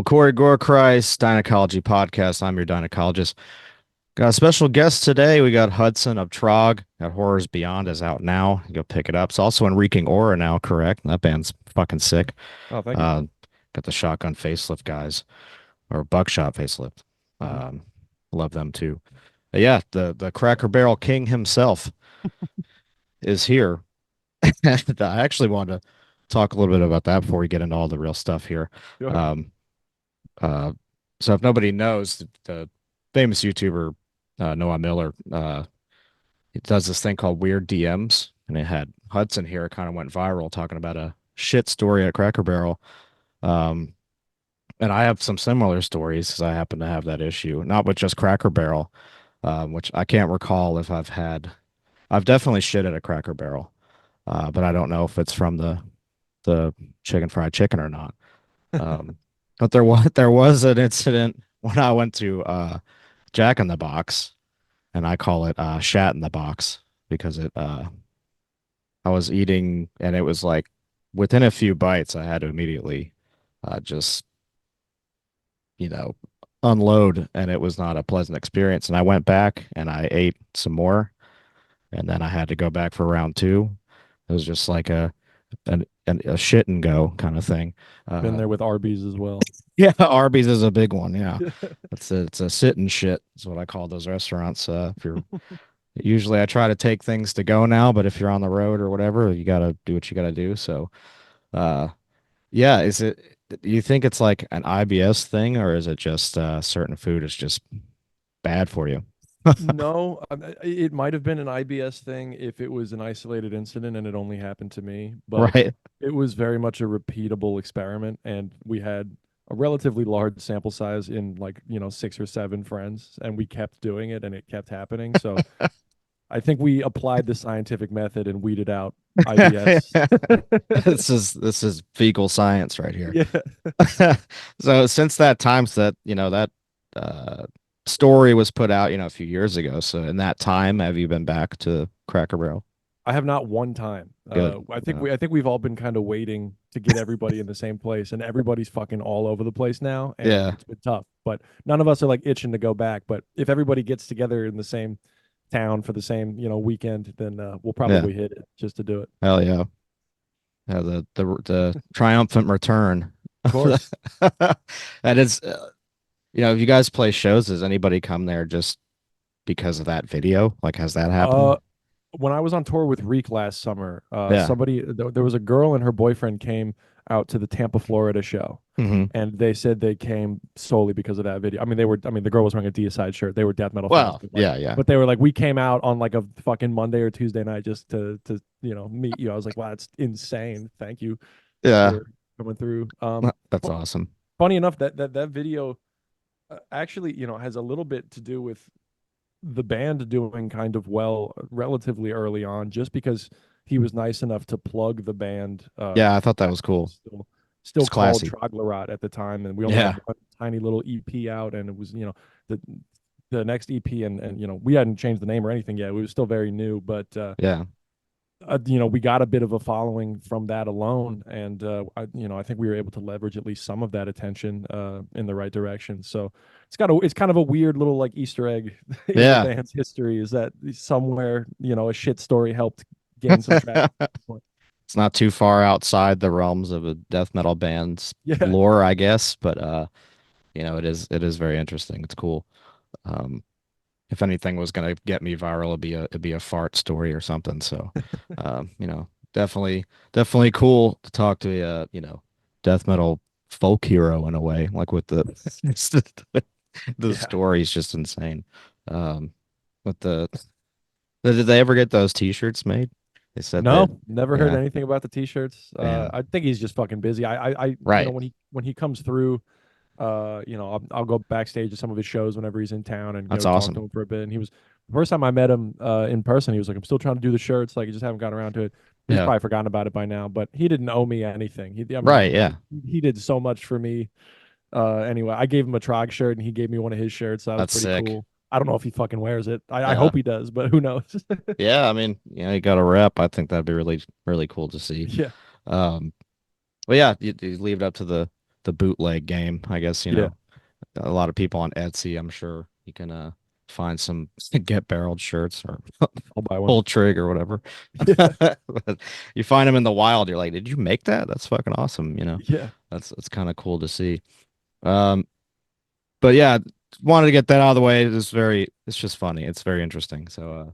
Well, Corey Gorechrist, DIEnecology Podcast. I'm your DIEnecologist. Got a special guest today. We got Hudson of TROG. Got Horrors Beyond is out now. Go pick it up. It's also in Reeking Aura now, correct? That band's fucking sick. Oh, thank you. Uh, got the shotgun facelift guys or buckshot facelift. Mhm. Um, love them too. Yeah, the Cracker Barrel King himself is here. I actually wanted to talk a little bit about that before we get into all the real stuff here. Sure. Um, Uh, so if nobody knows, the famous YouTuber Noah Miller, he does this thing called Weird DMs, and it had Hudson here. It kind of went viral talking about a shit story at Cracker Barrel. Um, and I have some similar stories because I happen to have that issue, not with just Cracker Barrel, which I can't recall if I've had. I've definitely shit at a Cracker Barrel, but I don't know if it's from the chicken fried chicken or not. Um, but there was an incident when I went to Jack in the Box, and I call it Shat in the Box because it I was eating and it was like within a few bites I had to immediately just you know unload, and it was not a pleasant experience. And I went back and I ate some more, and then I had to go back for round two. It was just like a shit and go kind of thing. Been Uh, there with Arby's as well. Yeah, Arby's is a big one. Yeah, it's a sit and shit is what I call those restaurants. If you're usually I try to take things to go now, but if you're on the road or whatever, you gotta do what you gotta do. So, uh, yeah, is it? Do you think it's like an IBS thing, or is it just certain food is just bad for you? No, it might have been an IBS thing if it was an isolated incident and it only happened to me, but Right. it was very much a repeatable experiment, and we had a relatively large sample size in like, 6 or 7 friends, and we kept doing it and it kept happening. So I think we applied the scientific method and weeded out IBS. This is fecal science right here. Yeah. So since that time, so that that uh, story was put out, a few years ago. So in that time, have you been back to Cracker Barrel? I have not one time. Good. I think we've all been kind of waiting to get everybody in the same place, and everybody's fucking all over the place now, and Yeah, it's been tough. But none of us are like itching to go back. But if everybody gets together in the same town for the same weekend, then we'll yeah. probably hit it just to do it. Hell yeah. Yeah, the triumphant return. Of course. That is, if you guys play shows, does anybody come there just because of that video? Like, has that Uh, happened? when I was on tour with Reek last summer, Yeah. there was a girl and her boyfriend came out to the Tampa, Florida show, Hmm. and they said they came solely because of that video. I mean, the girl was wearing a Deicide shirt. They were death metal fans, Well, yeah, yeah, but they were like, we came out on like a fucking Monday or Tuesday night just to meet you. I was like, wow, that's insane. Thank you yeah. for coming through. That's awesome. Funny enough, that video actually, has a little bit to do with the band doing kind of well relatively early on, just because he was nice enough to plug the band Yeah, I thought that back was when it cool. was still It's called classy. Troglodyte at the time, and we only had Yeah, one tiny little EP out, and it was the next EP, and we hadn't changed the name or anything yet. We were still very new, but yeah. we got a bit of a following from that alone, and I think we were able to leverage at least some of that attention in the right direction. So it's kind of a weird little like Easter egg in the Yeah. band's history, is that somewhere a shit story helped gain some traction. It's not too far outside the realms of a death metal band's Yeah, lore, I guess, but it is very interesting. It's cool. Um, if anything was gonna get me viral, it'd be a fart story or something. So, definitely cool to talk to a death metal folk hero in a way, like with the the yeah. story is just insane. Um, but did they ever get those T-shirts made? They said that, No, never heard yeah, anything about the t-shirts. damn, I think he's just fucking busy. right. When he comes through, I'll go backstage to some of his shows whenever he's in town and That's talk to awesome. him for a bit. And he was the first time I met him in person. He was like, "I'm still trying to do the shirts. Like, I just haven't gotten around to it." He's Yeah, probably forgotten about it by now, but he didn't owe me anything. I mean, right. Yeah, he did so much for me. Anyway, I gave him a Trog shirt and he gave me one of his shirts. So that was that's pretty sick. cool. I don't know if he fucking wears it. I Yeah. hope he does, but who knows? Yeah, I mean, you got a rep. I think that'd be really, really cool to see. Yeah. Um, but yeah, you leave it up to the bootleg game. I guess, Yeah, a lot of people on Etsy, I'm sure you can find some get barreled shirts or I'll buy one. pull trig or whatever. Yeah, But you find them in the wild, you're like, did you make that? That's fucking awesome, yeah, That's kind of cool to see. Um, but yeah, wanted to get that out of the way. It's just funny. It's very interesting. So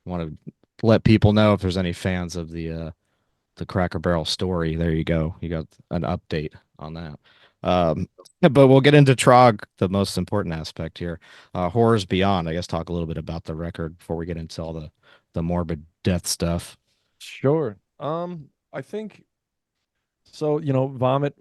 want to let people know if there's any fans of the Cracker Barrel story. There you go. You got an update on that. But we'll get into Trog, the most important aspect here. Horrors Beyond. I guess talk a little bit about the record before we get into all the morbid death stuff. sure. I think so. Vomit.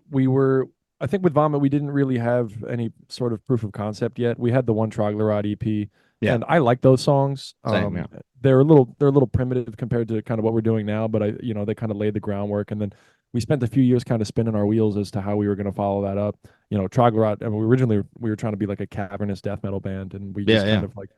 I think with Vomit, we didn't really have any sort of proof of concept yet. We had the one Troglodyte EP, Yeah, and I like those songs. same. Yeah, They're a little primitive compared to kind of what we're doing now, but they kind of laid the groundwork, and then we spent a few years kind of spinning our wheels as to how we were going to follow that up. Troglodyte. I mean, originally we were trying to be like a cavernous death metal band, and we yeah, just yeah. kind of like,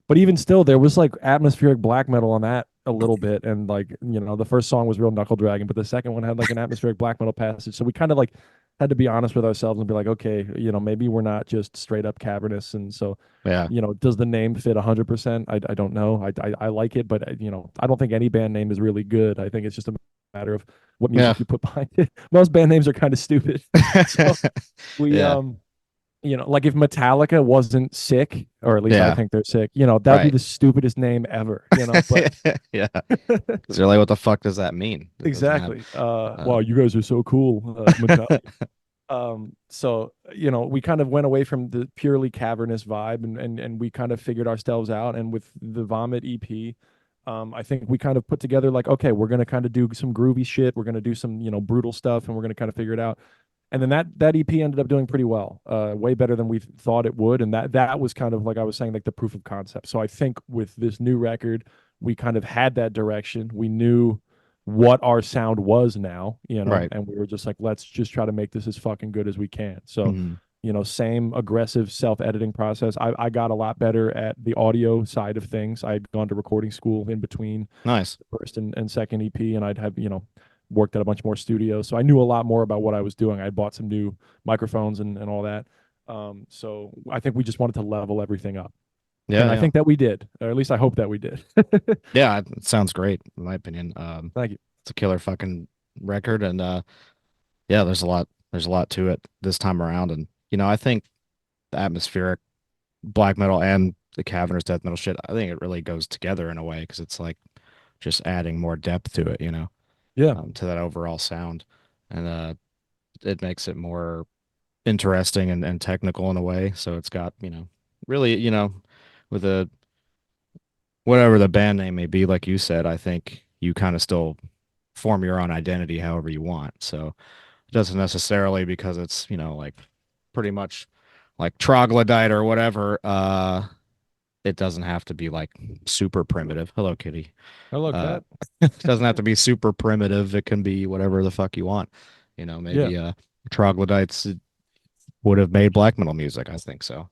but even still, there was like atmospheric black metal on that a little bit, and like the first song was real knuckle dragging, but the second one had like an atmospheric black metal passage. So we kind of like had to be honest with ourselves and be like, okay, maybe we're not just straight up cavernous, and so Yeah. does the name fit 100%? I don't know. I like it, but I don't think any band name is really good. I think it's just a matter of what Yeah. music you put behind it. Most band names are kind of stupid. So we Yeah. like if Metallica wasn't sick, or at least I Yeah. think they're sick, that'd be Right. the stupidest name ever, but Yeah. Because you're like, what the fuck does that mean? It doesn't have. exactly. Uh, Wow, you guys are so cool, Metallica. So we kind of went away from the purely cavernous vibe, and we kind of figured ourselves out. And with the Vomit EP, I think we kind of put together like, okay, we're gonna kind of do some groovy shit. We're gonna do some brutal stuff, and we're gonna kind of figure it out. And then that EP ended up doing pretty well, way better than we thought it would. And that was kind of like I was saying, like the proof of concept. So I think with this new record, we kind of had that direction. We knew what our sound was now, right. and we were just like, let's just try to make this as fucking good as we can. So, Mhm. same aggressive self-editing process. I got a lot better at the audio side of things. I had gone to recording school in between Nice. the first and second EP, and I'd have, worked at a bunch more studios. So I knew a lot more about what I was doing. I bought some new microphones and all that. So I think we just wanted to level everything up. And Yeah. I Yeah. think that we did, or at least I hope that we did. Yeah. It sounds great, in my opinion. Thank you. It's a killer fucking record, and yeah, there's a lot to it this time around, and I think the atmospheric black metal and the cavernous death metal shit, I think it really goes together in a way because it's like just adding more depth to it, Yeah. to that overall sound, and it makes it more interesting and technical in a way. So it's got, really, with a whatever the band name may be, like you said, I think you kind of still form your own identity however you want. So it doesn't necessarily because it's, like pretty much like troglodyte or whatever, it doesn't have to be like super primitive. Hello, kitty. Hello, Uh, cat. it doesn't have to be super primitive. It can be whatever the fuck you want. Yeah. Maybe troglodytes would have made black metal music. I think so.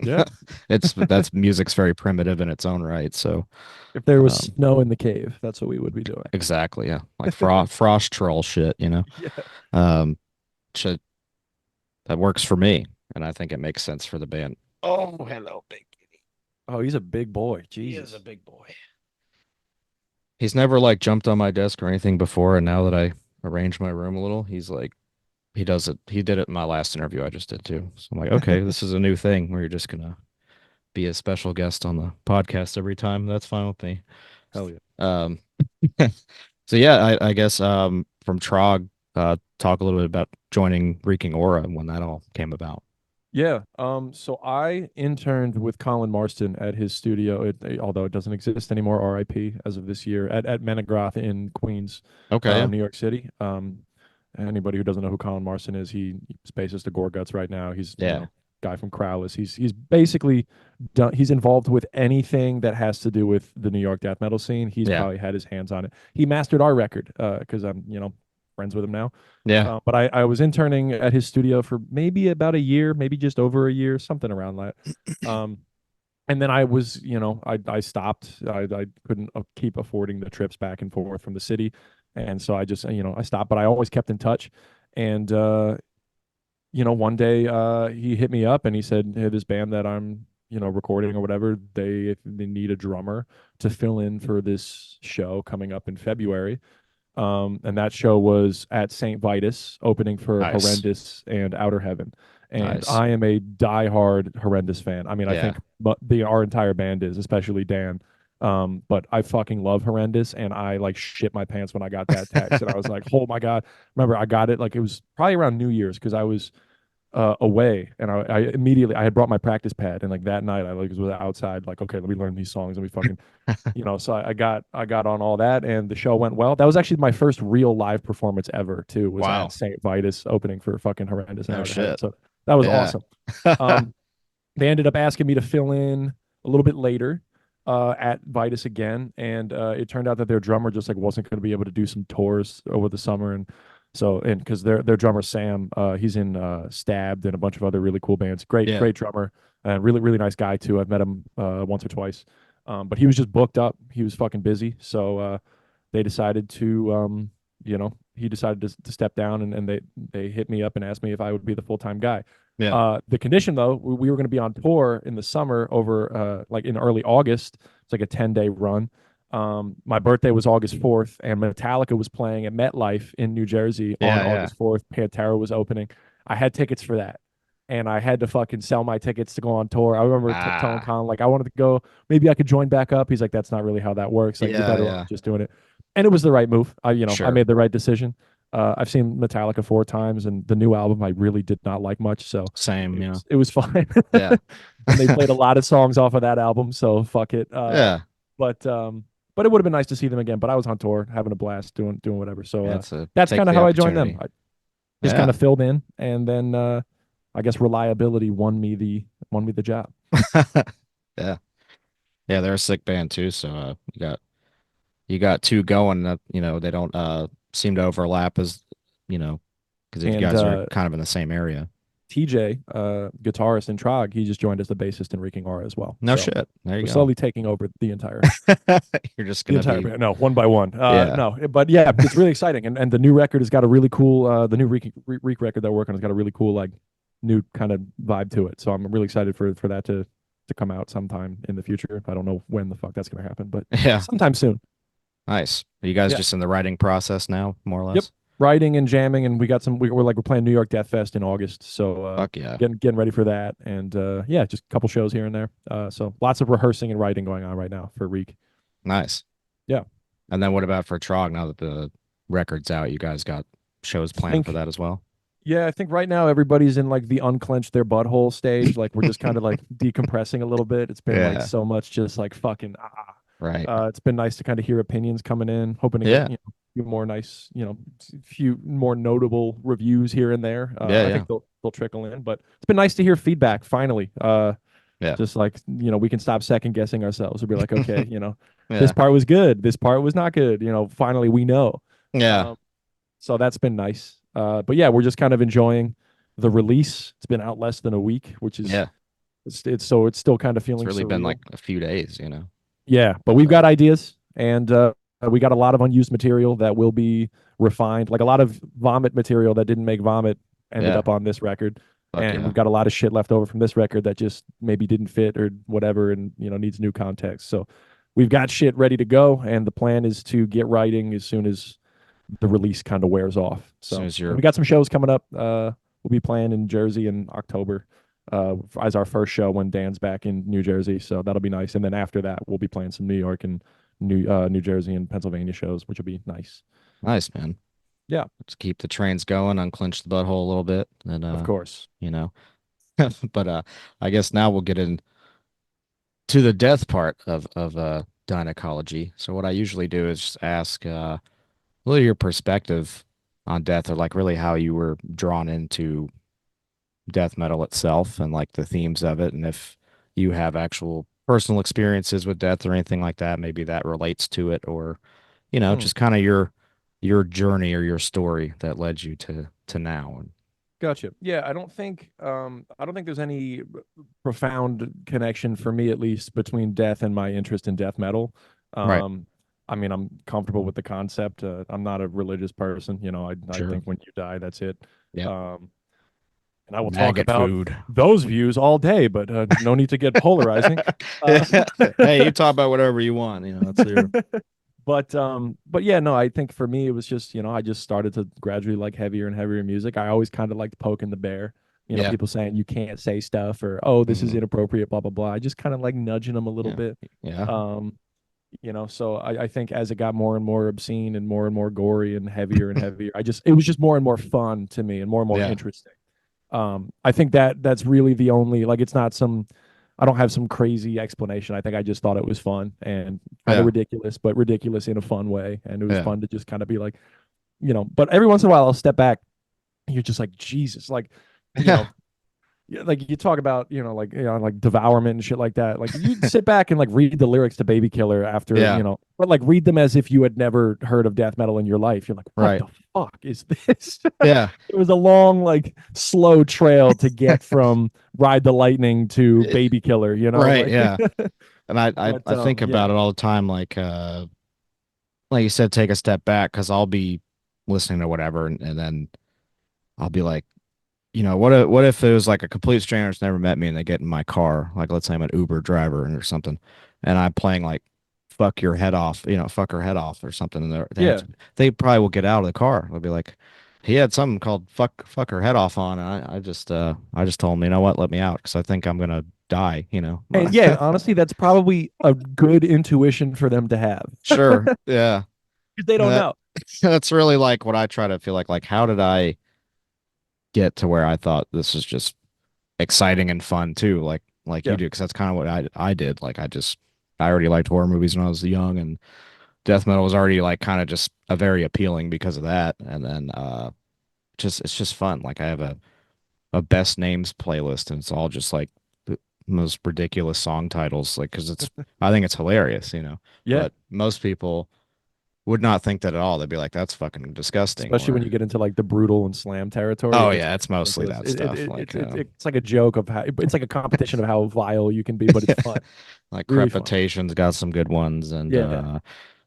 Yeah. That's music's very primitive in its own right. So If there was um, snow in the cave, that's what we would be doing. exactly, yeah, like frost troll shit. Yeah. Um, shit that works for me, and I think it makes sense for the band. Oh, hello, big kitty. Oh, he's a big boy. He is a Jesus. big boy. He's never like jumped on my desk or anything before, and now that I arrange my room a little, he's like he does it. He did it in my last interview I just did too. So I'm like, okay, this is a new thing where you're just gonna be a special guest on the podcast every time. That's fine with me. Hell yeah. Um, so yeah, I guess from Trog, talk a little bit about joining Reeking Aura and when that all came about. Yeah. So I interned with Colin Marston at his studio, although it doesn't exist anymore, RIP, as of this year, at Menegroth in Queens, Okay, yeah, New York City. Anybody who doesn't know who Colin Marston is, he's bassist of Gorguts right now. He's, yeah, guy from Crowless. He's basically done. He's involved with anything that has to do with the New York death metal scene. He's yeah, probably had his hands on it. He mastered our record because I'm friends with him now. yeah. But I was interning at his studio for maybe about a year, maybe just over a year, something around that. Um, and then I was, I stopped. I couldn't keep affording the trips back and forth from the city, and so I just, I stopped. But I always kept in touch, and one day he hit me up and he said, "Hey, this band that I'm, recording or whatever, they need a drummer to fill in for this show coming up in February." And that show was at St. Vitus, opening for Nice. Horrendous and Outer Heaven. And Nice. I am a diehard Horrendous fan. I mean, I Yeah. think our entire band is, especially Dan. But I fucking love Horrendous, and I like shit my pants when I got that text, and I was like, "Oh my god!" Remember, I got it like it was probably around New Year's because I was away, and I immediately I had brought my practice pad, and like that night I like was outside, like, okay, let me learn these songs, let me fucking so I got on all that, and the show went well. That was actually my first real live performance ever too, was at Wow. St. Vitus opening for fucking Horrendous and No Out of Heaven. shit. So that was Yeah. awesome. Um, they ended up asking me to fill in a little bit later at Vitus again, and it turned out that their drummer just like wasn't going to be able to do some tours over the summer, and because their drummer Sam, he's in Stabbed and a bunch of other really cool bands. Great, Yeah. great drummer, and really really nice guy too. I've met him once or twice, but he was just booked up. He was fucking busy, so they decided to he decided to step down, and they hit me up and asked me if I would be the full-time guy. Yeah. The condition though, we were going to be on tour in the summer over like in early August. It's like a 10-day run. My birthday was August 4th, and Metallica was playing at MetLife in New Jersey on Yeah. Yeah. August 4th. Pantera was opening. I had tickets for that, and I had to fucking sell my tickets to go on tour. I remember telling Ah. Colin, like, I wanted to go. Maybe I could join back up. He's like, that's not really how that works. Like, you're Yeah. better off Yeah. just doing it. And it was the right move. I Sure. made the right decision. I've seen Metallica 4 times, and the new album I really did not like much. So Same, it you know. was fine. Yeah. And they played a lot of songs off of that album, so fuck it. Yeah. But but it would have been nice to see them again. But I was on tour, having a blast, doing whatever. So That's a that's take kind of the how I joined them. opportunity. I just kind Yeah. of filled in, and then I guess reliability won me the job. Yeah. Yeah, they're a sick band too, so you got two going that, they don't seem to overlap as, you know, because if you And guys are kind of in the same area. TJ, guitarist in Trog, he just joined as the bassist in Reeking as well. No So shit. There you we're go. slowly taking over the entire You're just the gonna entire be band. No, one by one. yeah. No, but yeah, it's really exciting. And the new record has got a really cool. The new Reek record they're working on has got a really cool like new kind of vibe to it. So I'm really excited for that to come out sometime in the future. I don't know when the fuck that's gonna happen, but Yeah. sometime soon. Nice. Are you guys Yeah. just in the writing process now, more or Yep. less? Writing and jamming, and we got some. We're playing New York Death Fest in August, so Fuck yeah. getting ready for that, and yeah, just a couple shows here and there. So lots of rehearsing and writing going on right now for Reek. Nice. Yeah, And then what about for Trog now that the record's out? You guys got shows I planned for think that as well? Yeah, I think right now everybody's in like the unclench their butthole stage. Like we're just kind of like decompressing a little bit. It's been like Yeah. so much just like fucking Right. It's been nice to kind of hear opinions coming in, hoping to get Yeah. a few more nice, few more notable reviews here and there. Yeah. I Yeah. think they'll trickle in, but it's been nice to hear feedback finally. Yeah. Just like, we can stop second guessing ourselves. We'll be like, okay, this Yeah. part was good, this part was not good. Finally we know. Yeah. Um, so that's been nice. But yeah, we're just kind of enjoying the release. It's been out less than a week, which is Yeah. it's still kind of It's feeling really been surreal. like a few days. Yeah, but we've So got ideas, and we got a lot of unused material that will be refined. Like a lot of vomit material that didn't make vomit ended yeah. up on this record, Fuck and yeah. we've got a lot of shit left over from this record that just maybe didn't fit or whatever, and needs new context. So we've got shit ready to go, and the plan is to get writing as soon as the release kind of wears off. As soon So as and you're we got some shows coming up. We'll be playing in Jersey in October as our first show when Dan's back in New Jersey. So that'll be nice. And then after that, we'll be playing some New York and New Jersey and Pennsylvania shows, which will be nice. nice, man. Yeah, Just keep the trains going, unclench the butthole a little bit, and of course. you know. But I guess now we'll get into the death part of DIEnecology. So what I usually do is just ask what are your perspective on death, or like really how you were drawn into death metal itself and like the themes of it, and if you have actual personal experiences with death or anything like that, maybe that relates to it, or Hmm. just kind of your journey or your story that led you to now. And Gotcha. Yeah, I don't think there's any profound connection for me at least between death and my interest in death metal. right, Um, I mean, I'm comfortable with the concept. I'm not a religious person. I sure, think when you die, that's it. yeah, Um, and I will talk Maggot about food. those views all day, but no need to get polarizing. Uh, Hey, you talk about whatever you want. That's your. but yeah, no, I think for me it was just, I just started to gradually like heavier and heavier music. I always kind of liked poking the bear. Yeah. People saying you can't say stuff or oh, this is Mhm. inappropriate, blah blah blah. I just kind of like nudging them a little Yeah. bit. Yeah. Um, so I think as it got more and more obscene and more gory and heavier, it was just more and more fun to me and more Yeah. interesting. I think that's really the only like it's not some I don't have some crazy explanation. I think I just thought it was fun and kind of Yeah. ridiculous, but ridiculous in a fun way. And it was Yeah. fun to just kind of be like, but every once in a while I'll step back. And you're just like, Jesus, like, you Yeah. know, yeah, like you talk about, like devourment and shit like that. Like you sit back and like read the lyrics to Baby Killer after, Yeah. but like read them as if you had never heard of death metal in your life. You're like, what Right. the fuck is this? Yeah. It was a long, like slow trail to get from Ride the Lightning to It- Baby Killer, right. like, Yeah. And but I think yeah, about it all the time, like you said, take a step back because I'll be listening to whatever, and then I'll be like, what if it was like a complete stranger that's never met me and they get in my car, like let's say I'm an Uber driver or something, and I'm playing like "fuck your head off," "fuck her head off" or something, and yeah. they probably will get out of the car. They'll be like, he had something called "fuck her head off" on, and I just told him, you know what, let me out because I think I'm gonna die. And yeah, honestly, that's probably a good intuition for them to have Sure, yeah, because they don't that know. that's really like what I try to feel like how did I get to where I thought this was just exciting and fun too, like you Yeah. do, because that's kind of what I did. Like I already liked horror movies when I was young, and death metal was already like kind of just a very appealing because of that. And then just it's just fun. Like I have a best names playlist, and it's all just like the most ridiculous song titles, like because it's I think it's hilarious. Yeah. But most people would not think that at all. They'd be like, that's fucking disgusting. Especially when Or you get into like the brutal and slam territory, oh it's yeah, it's mostly ridiculous. that stuff. It's like a joke of how it's like a competition of how vile you can be, but it's fun, Like really fun. Crepitation's got some good ones, and Yeah.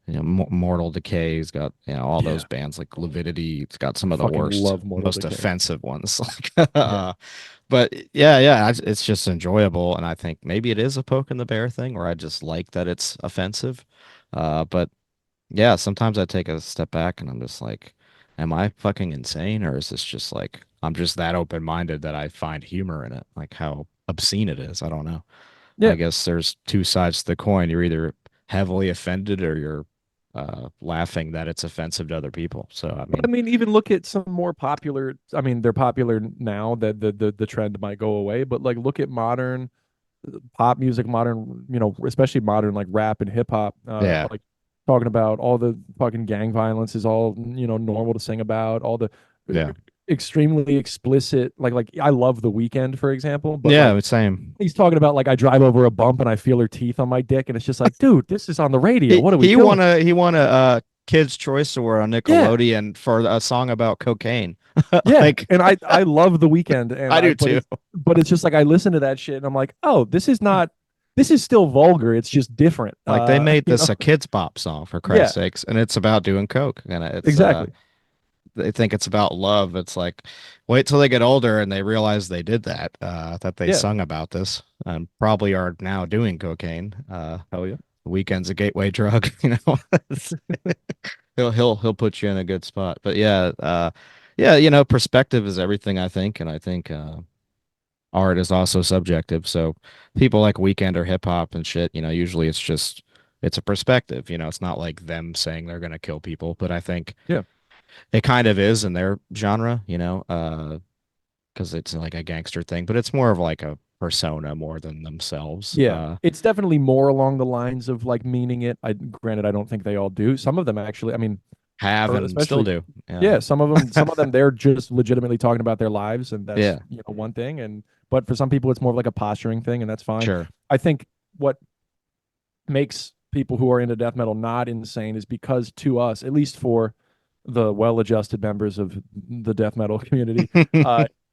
Mortal Decay's got all those Yeah. bands like Lividity. It's got some of the Fucking worst, love Mortal most Decay. offensive ones. Yeah. But yeah, it's just enjoyable, and I think maybe it is a poke in the bear thing, or I just like that it's offensive. But yeah, sometimes I take a step back and I'm just like, am I fucking insane, or is this just like I'm just that open-minded that I find humor in it, like how obscene it is. I don't know. I Yeah. guess there's two sides to the coin. You're either heavily offended or you're laughing that it's offensive to other people. So I But I mean, mean, even look at some more popular. I mean, they're popular now that the trend might go away. But like, look at modern pop music, modern, especially modern like rap and hip hop. yeah, Like talking about all the fucking gang violence is all normal to sing about. All the yeah, extremely explicit, like I love The Weeknd, for example, but like yeah. Same. he's talking about like I drive over a bump and I feel her teeth on my dick, and it's just like, dude, this is on the radio. He What are we he doing? won a he won a Kids Choice Award on Yeah. Nickelodeon for a song about cocaine. Yeah, Like and I love The Weeknd, and I I do too. but it's just like I listen to that shit and I'm like, oh, this is still vulgar. It's just different. Like they made this a kids pop song for Yeah, Christ's sakes, and it's about doing coke, and it's exactly. they think it's about love. It's like, wait till they get older and they realize they did that they Yeah, sung about this and probably are now doing cocaine. hell yeah. The weekend's a gateway drug, he'll put you in a good spot. But yeah, perspective is everything, I think, and I think art is also subjective. So people like Weekend or hip hop and shit, usually it's a perspective. It's not like them saying they're gonna kill people, but I think Yeah, it kind of is in their genre, because it's like a gangster thing, but it's more of like a persona more than themselves. yeah. It's definitely more along the lines of like meaning it. Granted, I don't think they all do. Some of them actually. I mean, Have or and still especially do. Yeah. yeah, some of them they're just legitimately talking about their lives, and that's Yeah. one thing. And but for some people, it's more of like a posturing thing, and that's fine. Sure. I think what makes people who are into death metal not insane is because to us, at least for the well-adjusted members of the death metal community,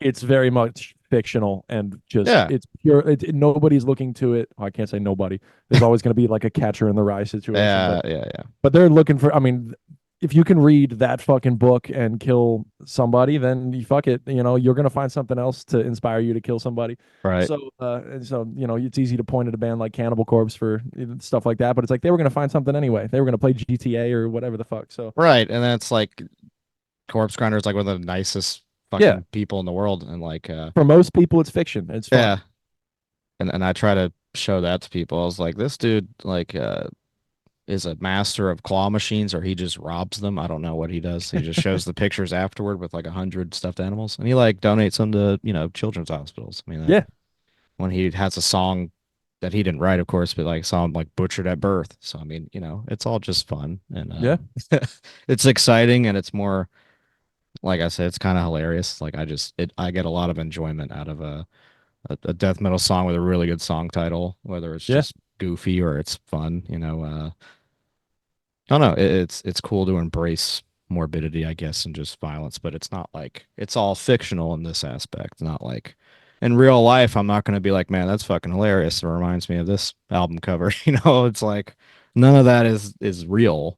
it's very much fictional and just Yeah. it's pure. Nobody's looking to it. Oh, I can't say nobody. There's always going to be like a catcher in the rye situation, Yeah. Yeah. Yeah. but they're looking for. I mean, if you can read that fucking book and kill somebody, then you fuck it. You're gonna find something else to inspire you to kill somebody. Right. So it's easy to point at a band like Cannibal Corpse for stuff like that, but it's like they were gonna find something anyway. They were gonna play GTA or whatever the fuck. So Right. And then it's like Corpse Grinder is like one of the nicest yeah, fucking people in the world. And like, for most people, it's fiction. It's fun. yeah. And I try to show that to people. I was like, this dude, like, is a master of claw machines or he just robs them. I don't know what he does. He just shows the pictures afterward with like 100 stuffed animals. And he like donates them to, children's hospitals. I mean, that Yeah, when he has a song that he didn't write, of course, but like saw him like butchered at birth. So I mean, it's all just fun and yeah, it's exciting and it's more like I said, it's kind of hilarious. Like I get a lot of enjoyment out of a death metal song with a really good song title, whether it's yeah. just goofy or it's fun. I don't know. It's cool to embrace morbidity, I guess, and just violence, but it's not like it's all fictional in this aspect. Not like in real life, I'm not going to be like, man, that's fucking hilarious. It reminds me of this album cover. It's like none of that is real.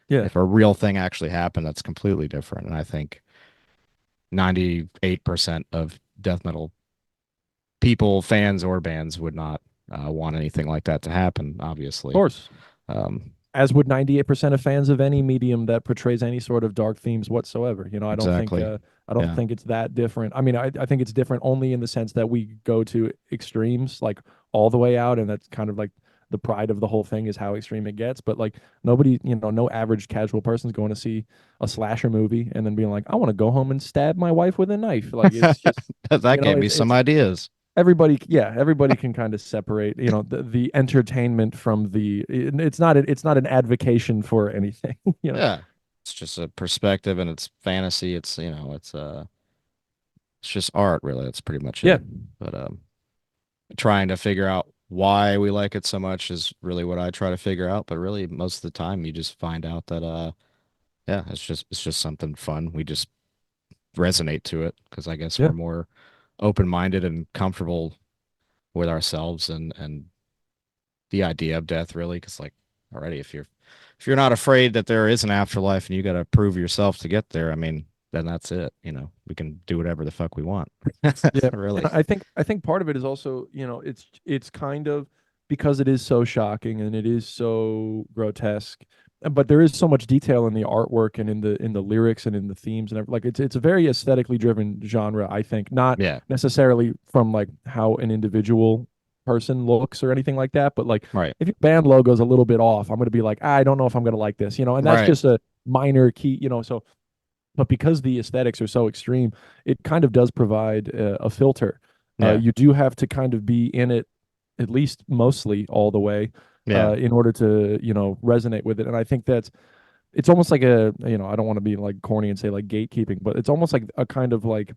Yeah. If a real thing actually happened, that's completely different. And I think 98% of death metal people, fans or bands, would not want anything like that to happen. Of Obviously, course. um, As would 98% of fans of any medium that portrays any sort of dark themes whatsoever. exactly. I don't Yeah. think it's that different. I mean, I think it's different only in the sense that we go to extremes, like all the way out, and that's kind of like the pride of the whole thing is how extreme it gets. But like nobody, no average casual person's going to see a slasher movie and then being like, I want to go home and stab my wife with a knife. Like it's just, That gave me some it's ideas. everybody can kind of separate the entertainment from it's not an advocation for anything. Yeah. It's just a perspective and it's fantasy. It's just art really. That's pretty much Yeah, it. But trying to figure out why we like it so much is really what I try to figure out. But really most of the time you just find out that yeah, it's just something fun. We just resonate to it because I guess yeah, we're more open-minded and comfortable with ourselves and the idea of death really because like already if you're not afraid that there is an afterlife and you got to prove yourself to get there, I mean, then that's it. We can do whatever the fuck we want. yeah. And Really. I think part of it is also, it's kind of because it is so shocking and it is so grotesque, but there is so much detail in the artwork and in the lyrics and in the themes and like it's a very aesthetically driven genre, I think, not Yeah. necessarily from like how an individual person looks or anything like that, but like Right. if your band logo's a little bit off, I'm going to be like, I don't know if I'm going to like this, and that's Right. just a minor key, so but because the aesthetics are so extreme, it kind of does provide a filter. Yeah. You do have to kind of be in it, at least mostly all the way, Yeah. in order to resonate with it. And I think that's it's almost like I don't want to be like corny and say like gatekeeping, but it's almost like a kind of like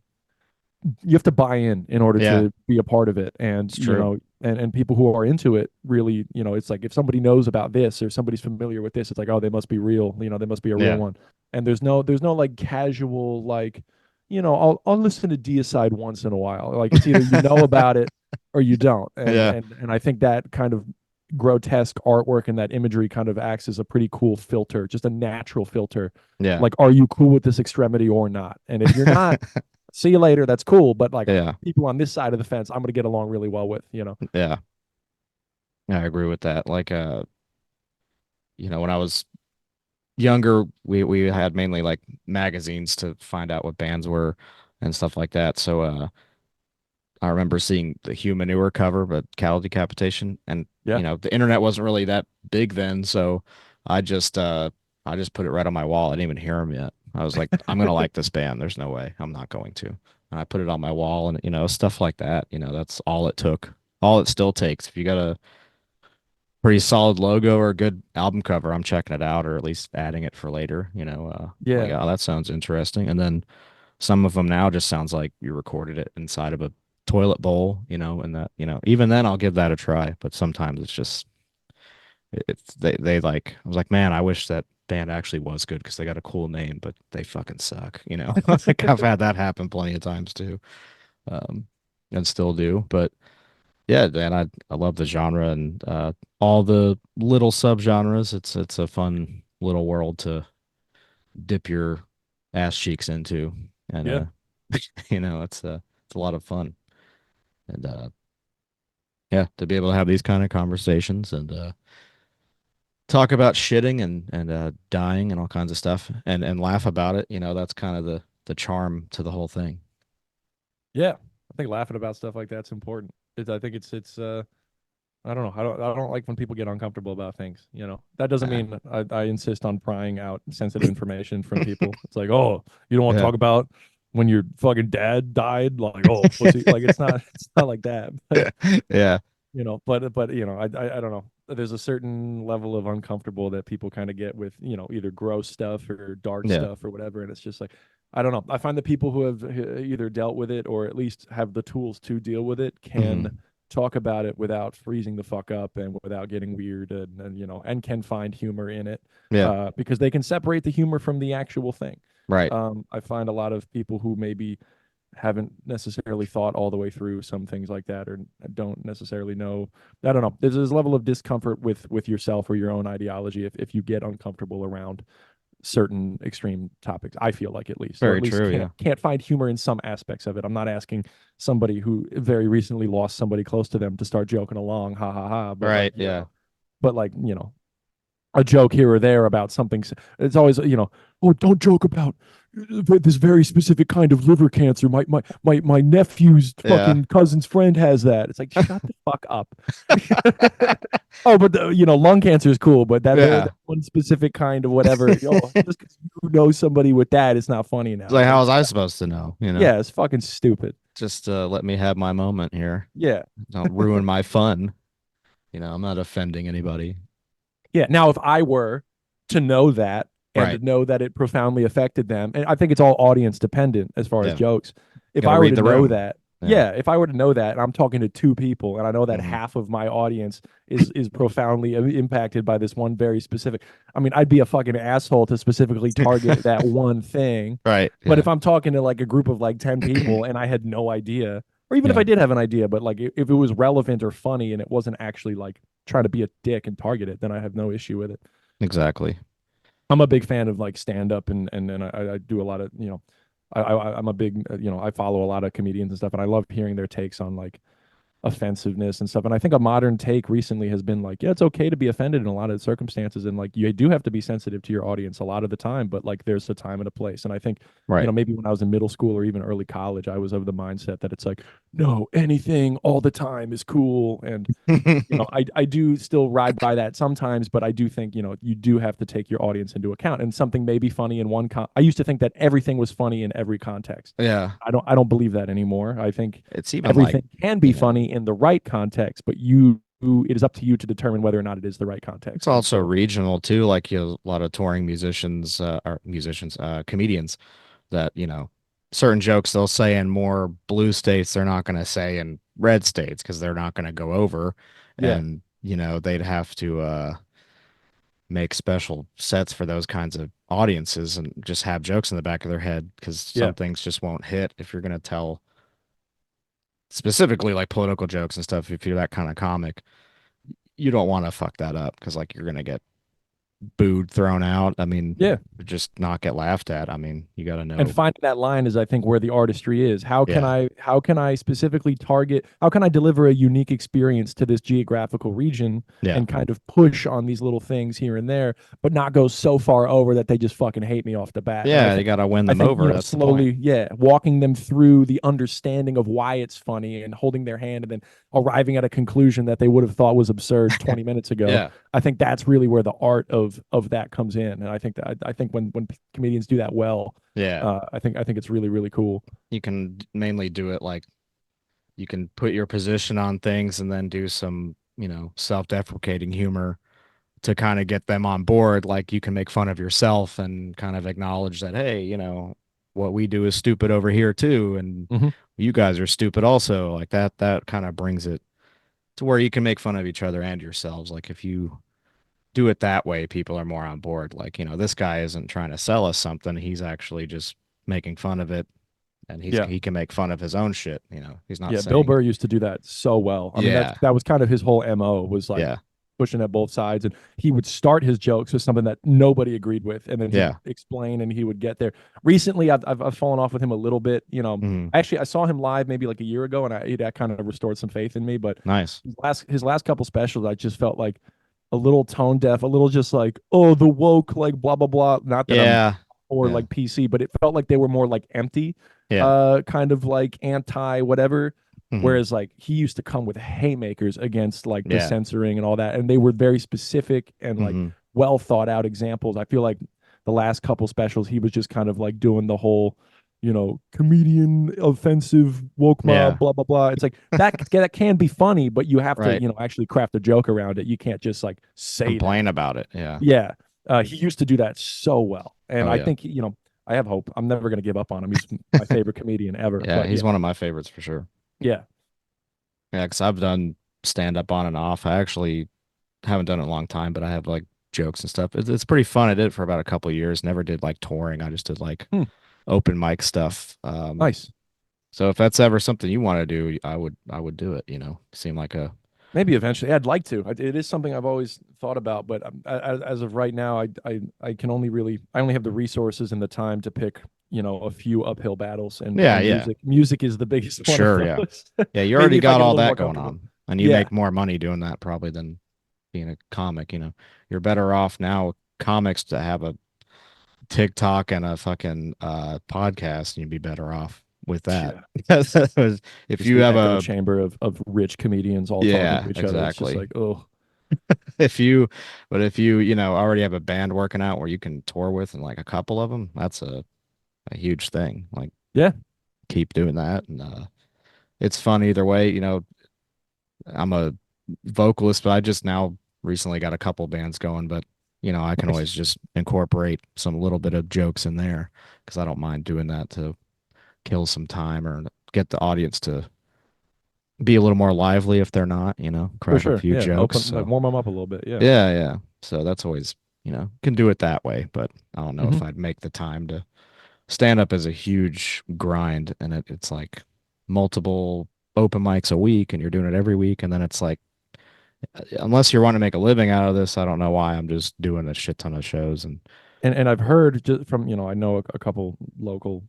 you have to buy in order Yeah. to be a part of it. And It's true. and people who are into it really, it's like if somebody knows about this or somebody's familiar with this, it's like, oh, they must be real, they must be a real Yeah. one. And there's no like casual like, I'll listen to Deicide once in a while. Like it's either you know about it or you don't. and Yeah. and and I think that kind of grotesque artwork and that imagery kind of acts as a pretty cool filter, just a natural filter. Yeah. Like, are you cool with this extremity or not? And if you're not, see you later. That's cool. But like Yeah. people on this side of the fence, I'm gonna get along really well with. Yeah. I agree with that. Like when I was younger, we had mainly like magazines to find out what bands were and stuff like that. So I remember seeing the Humanure cover, but Cattle Decapitation, and Yeah. the internet wasn't really that big then, so I just I just put it right on my wall. I didn't even hear them yet. I was like, I'm gonna like this band. There's no way I'm not going to. And I put it on my wall, and stuff like that. That's all it took. All it still takes. If you got a pretty solid logo or a good album cover, I'm checking it out or at least adding it for later. Like, Yeah. oh, that sounds interesting. And then some of them now just sounds like you recorded it inside of a toilet bowl, and that, even then I'll give that a try. But sometimes it's just, it's they like, I was like, man, I wish that band actually was good because they got a cool name, but they fucking suck, Like I've had that happen plenty of times too, um, and still do. But yeah, man, I love the genre and all the little subgenres. It's a fun little world to dip your ass cheeks into, and Yeah. it's a lot of fun, and yeah, to be able to have these kind of conversations and talk about shitting and dying and all kinds of stuff and laugh about it. That's kind of the charm to the whole thing. Yeah. I think laughing about stuff like that's important. I think it's I don't know. I don't like when people get uncomfortable about things, you know. That doesn't Yeah. mean I insist on prying out sensitive information from people. It's like, oh, you don't want to Yeah. talk about when your fucking dad died? Like, oh, pussy. Like it's not like that. But Yeah. but I don't know. There's a certain level of uncomfortable that people kind of get with, either gross stuff or dark Yeah. stuff or whatever. And it's just like, I don't know. I find that people who have either dealt with it or at least have the tools to deal with it can Hmm. talk about it without freezing the fuck up and without getting weird and can find humor in it, Yeah. because they can separate the humor from the actual thing. Right. I find a lot of people who maybe haven't necessarily thought all the way through some things like that or don't necessarily know. I don't know. There's a level of discomfort with yourself or your own ideology if you get uncomfortable around certain extreme topics. I feel like, at least, or Very at least true. can't Yeah. can't find humor in some aspects of it. I'm not asking somebody who very recently lost somebody close to them to start joking along, ha ha ha. But Right. Yeah. like, a joke here or there about something. It's always, oh, don't joke about this very specific kind of liver cancer. My nephew's Yeah. fucking cousin's friend has that. It's like, shut the fuck up. Oh, but lung cancer is cool, but that Yeah. one specific kind of whatever. Oh, just because you know somebody with that, it's not funny It's now. like, It's how like, was I supposed to know? yeah, it's fucking stupid. Just let me have my moment here. Yeah. Don't ruin my fun. I'm not offending anybody. Yeah. Now, if I were to know that Right. and know that it profoundly affected them, and I think it's all audience dependent as far as Yeah. jokes. If Got to I were read to the know room. that, Yeah. yeah, if I were to know that, and I'm talking to two people, and I know that Hmm. half of my audience is profoundly impacted by this one very specific. I mean, I'd be a fucking asshole to specifically target that one thing. Right. But Yeah. if I'm talking to like a group of like 10 people and I had no idea, or even if Yeah. I did have an idea, but like if it was relevant or funny and it wasn't actually like trying to be a dick and target it, then I have no issue with it. Exactly. I'm a big fan of like stand up and I do a lot of, I'm a big, I follow a lot of comedians and stuff, and I love hearing their takes on like offensiveness and stuff. And I think a modern take recently has been like, yeah, it's okay to be offended in a lot of circumstances. And like, you do have to be sensitive to your audience a lot of the time, but like, there's a time and a place. And I think, Right. maybe when I was in middle school or even early college, I was of the mindset that it's like, no, anything all the time is cool. And I do still ride by that sometimes, but I do think, you do have to take your audience into account, and something may be funny in I used to think that everything was funny in every context. Yeah. I don't believe that anymore. I think It's even like, everything can be you know, funny in the right context, but it is up to you to determine whether or not it is the right it's context. And also so, regional too. Like a lot of touring musicians, comedians that, certain jokes they'll say in more blue states, they're not going to say in red states because they're not going to go over. yeah, And, they'd have to make special sets for those kinds of audiences and just have jokes in the back of their head because yeah, some things just won't hit if you're going to tell specifically like political jokes and stuff. If you're that kind of comic, you don't want to fuck that up because like you're going to get booed, thrown out. I mean, yeah. just not get laughed at. I mean, you got to And know. finding that line is, I think, where the artistry is. Yeah. How can I specifically target, how can I deliver a unique experience to this geographical region Yeah. and kind of push on these little things here and there, but not go so far over that they just fucking hate me off the bat. And Yeah. You got to win I them think, over. That's the point. slowly, yeah, walking them through the understanding of why it's funny and holding their hand and then arriving at a conclusion that they would have thought was absurd 20 minutes ago. Yeah. I think that's really where the art of that comes in. And I think when comedians do that well, Yeah. I think it's really, really cool. You can mainly do it like you can put your position on things and then do some, self-deprecating humor to kind of get them on board. Like you can make fun of yourself and kind of acknowledge that, hey, what we do is stupid over here too, and Hmm. you guys are stupid also. Like that kind of brings it to where you can make fun of each other and yourselves. Like if you do it that way, people are more on board. Like, this guy isn't trying to sell us something. He's actually just making fun of it and Yeah, he can make fun of his own shit. He's not yeah. Bill saying, Burr used to do that so well. I mean, yeah, that was kind of his whole MO, was like yeah, pushing at both sides, and he would start his jokes with something that nobody agreed with, and then he'd Yeah. explain, and he would get there. Recently, I've fallen off with him a little bit. Hmm. Actually, I saw him live maybe like a year ago, and that kind of restored some faith in me. But Nice. his last couple specials, I just felt like a little tone deaf, a little just like, oh, the woke, like blah blah blah. Not that I'm Yeah. or Yeah. like PC, but it felt like they were more like empty, Yeah. kind of like anti whatever. Hmm. Whereas like he used to come with haymakers against like the Yeah. censoring and all that, and they were very specific and like Hmm. well thought out examples. I feel like the last couple specials, he was just kind of like doing the whole, comedian offensive woke mob, Yeah. blah blah blah. It's like that can be funny, but you have to Right. actually craft a joke around it. You can't just like say that. Complain about it. Yeah. Yeah. He used to do that so well. And Oh I yeah. think, I have hope. I'm never going to give up on him. He's my favorite comedian ever. Yeah. But yeah, He's one of my favorites for sure. yeah, Yeah, because I've done stand up on and off. I actually haven't done it in a long time, but I have like jokes and stuff. It's pretty fun. I did it for about a couple of years. Never did like touring. I just did like Hmm, open mic stuff. nice. So if that's ever something you want to do, I would do it. Seem like a Maybe eventually. I'd like to. It is something I've always thought about, but as of right now, I can only really I only have the resources and the time to pick a few uphill battles, and yeah, yeah, music is the biggest one of sure, yeah, those. yeah. You Maybe already if I got get a all little that more going comfortable. on, and you Yeah, make more money doing that probably than being a comic. You're better off now with comics to have a TikTok and a fucking podcast, and you'd be better off with that. yeah. If Just you the have echo a chamber of rich comedians all talking yeah, to each other. It's just exactly. like, oh, If you, but if you already have a band working out where you can tour with and like a couple of them, that's a huge thing. Like yeah, keep doing that, and it's fun either way. I'm a vocalist, but I just now recently got a couple bands going, but I can nice. always just incorporate some little bit of jokes in there because I don't mind doing that to kill some time or get the audience to be a little more lively if they're not, For crack a sure. few Yeah. jokes. Open, like So warm them up a little bit. Yeah. yeah, yeah. So that's always, can do it that way, but I don't know Hmm. if I'd make the time to stand up as a huge grind and it's like multiple open mics a week and you're doing it every week and then it's like unless you're wanting to make a living out of this, I don't know why I'm just doing a shit ton of shows and And I've heard just from, I know a couple local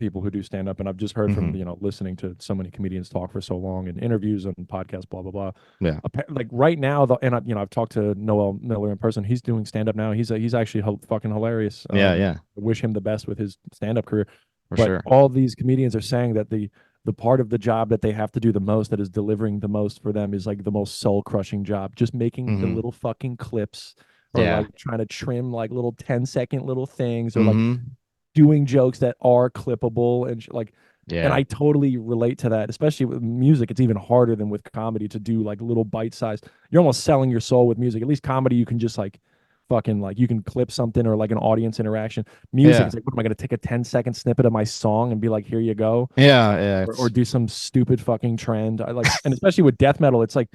people who do stand up, and I've just heard from, hmm listening to so many comedians talk for so long and interviews and podcasts, blah, blah, blah. yeah. Like right now, and I've talked to Noel Miller in person. He's doing stand up now. He's actually fucking hilarious. Yeah, yeah, I wish him the best with his stand up career. for But sure. all these comedians are saying that the part of the job that they have to do the most, that is delivering the most for them, is like the most soul crushing job. Just making the Hmm. little fucking clips, or Yeah. like trying to trim like little 10-second little things, or like Hmm. doing jokes that are clippable and like. And Yeah. I totally relate to that, especially with music. It's even harder than with comedy to do like little bite size. You're almost selling your soul with music. At least comedy, you can just like fucking like you can clip something or like an audience interaction. Music, Yeah. it's like, what am I going to take a 10-second snippet of my song and be like, here you go? Yeah. Yeah. Or It's do some stupid fucking trend. I like, and especially with death metal, it's like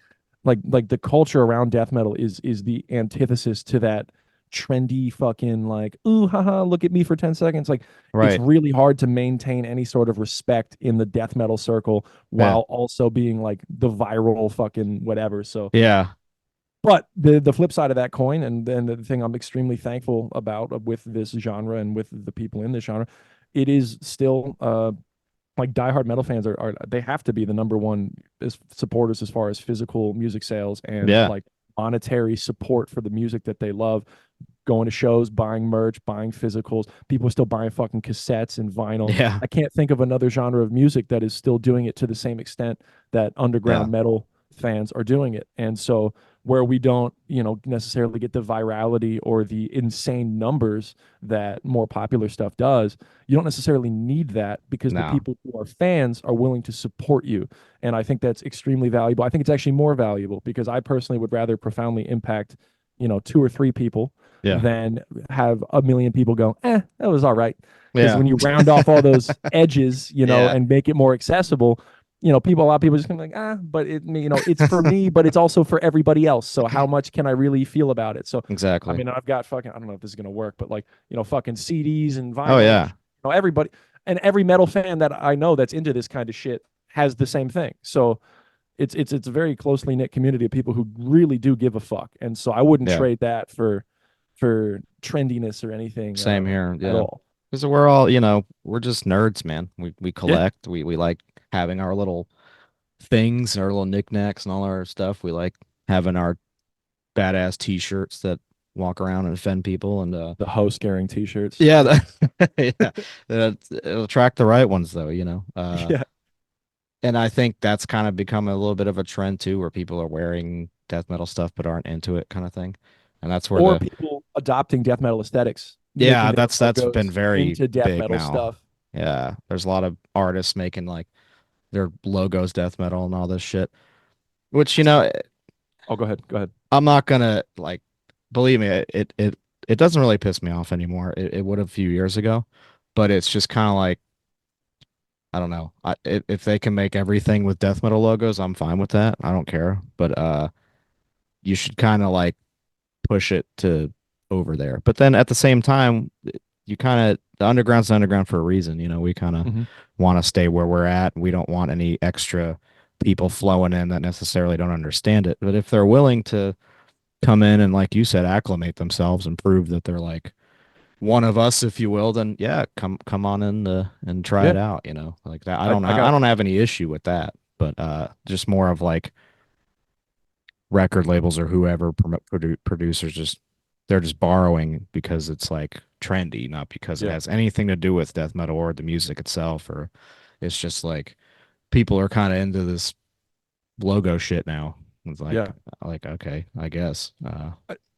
the culture around death metal is the antithesis to that trendy fucking like, ooh haha, look at me for 10 seconds. Like it's right. really hard to maintain any sort of respect in the death metal circle Yeah. while also being like the viral fucking whatever. So Yeah. but the flip side of that coin, and then the thing I'm extremely thankful about with this genre and with the people in this genre, it is still like diehard metal fans are they have to be the number one supporters as far as physical music sales and Yeah. like monetary support for the music that they love. Going to shows, buying merch, buying physicals. People are still buying fucking cassettes and vinyl. Yeah. I can't think of another genre of music that is still doing it to the same extent that Yeah. underground metal fans are doing it. And so where we don't, necessarily get the virality or the insane numbers that more popular stuff does, you don't necessarily need that because the No. people who are fans are willing to support you. And I think that's extremely valuable. I think it's actually more valuable because I personally would rather profoundly impact, two or three people Yeah. than have a million people go, that was all right. Because Yeah. when you round off all those edges, Yeah. and make it more accessible, a lot of people just gonna be like, but it's for me, but it's also for everybody else. So how much can I really feel about it? So, I Exactly. mean, I've got fucking, I don't know if this is gonna work, but like, fucking CDs and Oh vinyl, and yeah. everybody and every metal fan that I know that's into this kind of shit has the same thing. So it's a very closely knit community of people who really do give a fuck, and so I wouldn't Yeah. trade that for trendiness or anything Same here. at Yeah. all. Because we're all, we're just nerds, man. We Yeah. collect. We like having our little things, our little knickknacks and all our stuff. We like having our badass t-shirts that walk around and offend people and The host scaring t-shirts. yeah, yeah. It'll attract the right ones though, Yeah. and I think that's kind of become a little bit of a trend too, where people are wearing death metal stuff but aren't into it kind of thing. And that's where Or the people adopting death metal aesthetics, yeah, making their that's been logos very into death big metal now. stuff. Yeah, there's a lot of artists making like their logos death metal and all this shit. Which, Oh, go ahead. Go ahead. I'm not gonna like believe me, it doesn't really piss me off anymore. It would a few years ago, but it's just kind of like I don't know. If they can make everything with death metal logos, I'm fine with that. I don't care. But you should kind of like push it to over there. But then at the same time, you kind of the underground's the underground for a reason. We kind of Hmm. want to stay where we're at. We don't want any extra people flowing in that necessarily don't understand it. But if they're willing to come in and, like you said, acclimate themselves and prove that they're like one of us, if you will, then yeah, come on in and try Yeah. it out. Like that. I I got don't have any issue with that. But just more of like record labels or whoever producers just they're just borrowing because it's like trendy, not because it yeah. has anything to do with death metal or the music itself, or it's just like people are kind of into this logo shit now. It's Yeah. like okay, I guess.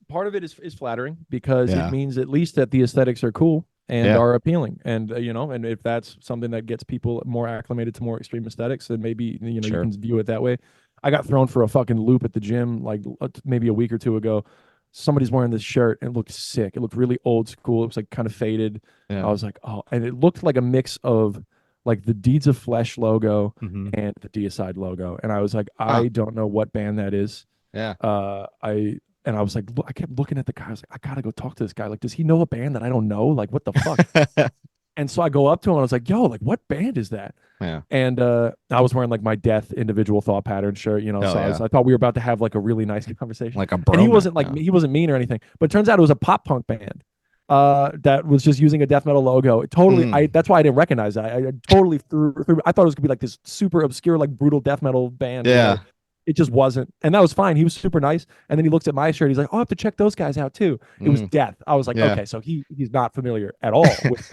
Part of it is flattering because it Yeah, means at least that the aesthetics are cool and yeah, are appealing, and and if that's something that gets people more acclimated to more extreme aesthetics, then maybe you sure. can view it that way. I got thrown for a fucking loop at the gym like maybe a week or two ago. Somebody's wearing this shirt and it looked sick. It looked really old school. It was like kind of faded. I Yeah. was like, oh, and it looked like a mix of like the Deeds of Flesh logo Hmm. and the Deicide logo, and I was like, Huh. I don't know what band that is. Yeah. I was like, look, I kept looking at the guy. I was like, I gotta go talk to this guy. Like, does he know a band that I don't know? Like, what the fuck? And so I go up to him and I was like, yo, like, what band is that? Yeah. And I was wearing like my Death individual thought pattern shirt, Oh so yeah. I thought we were about to have like a really nice conversation. Like a And he bromance. wasn't like Yeah. he wasn't mean or anything, but it turns out it was a pop punk band that was just using a death metal logo. Totally, I Mm. that's why I didn't recognize that. I totally threw. I thought it was gonna be like this super obscure, like brutal death metal band or Yeah. whatever. It just wasn't, and that was fine. He was super nice. And then he looks at my shirt. He's like, "Oh, I have to check those guys out too." It was Mm. Death. I was like, Yeah. "Okay, so he's not familiar at all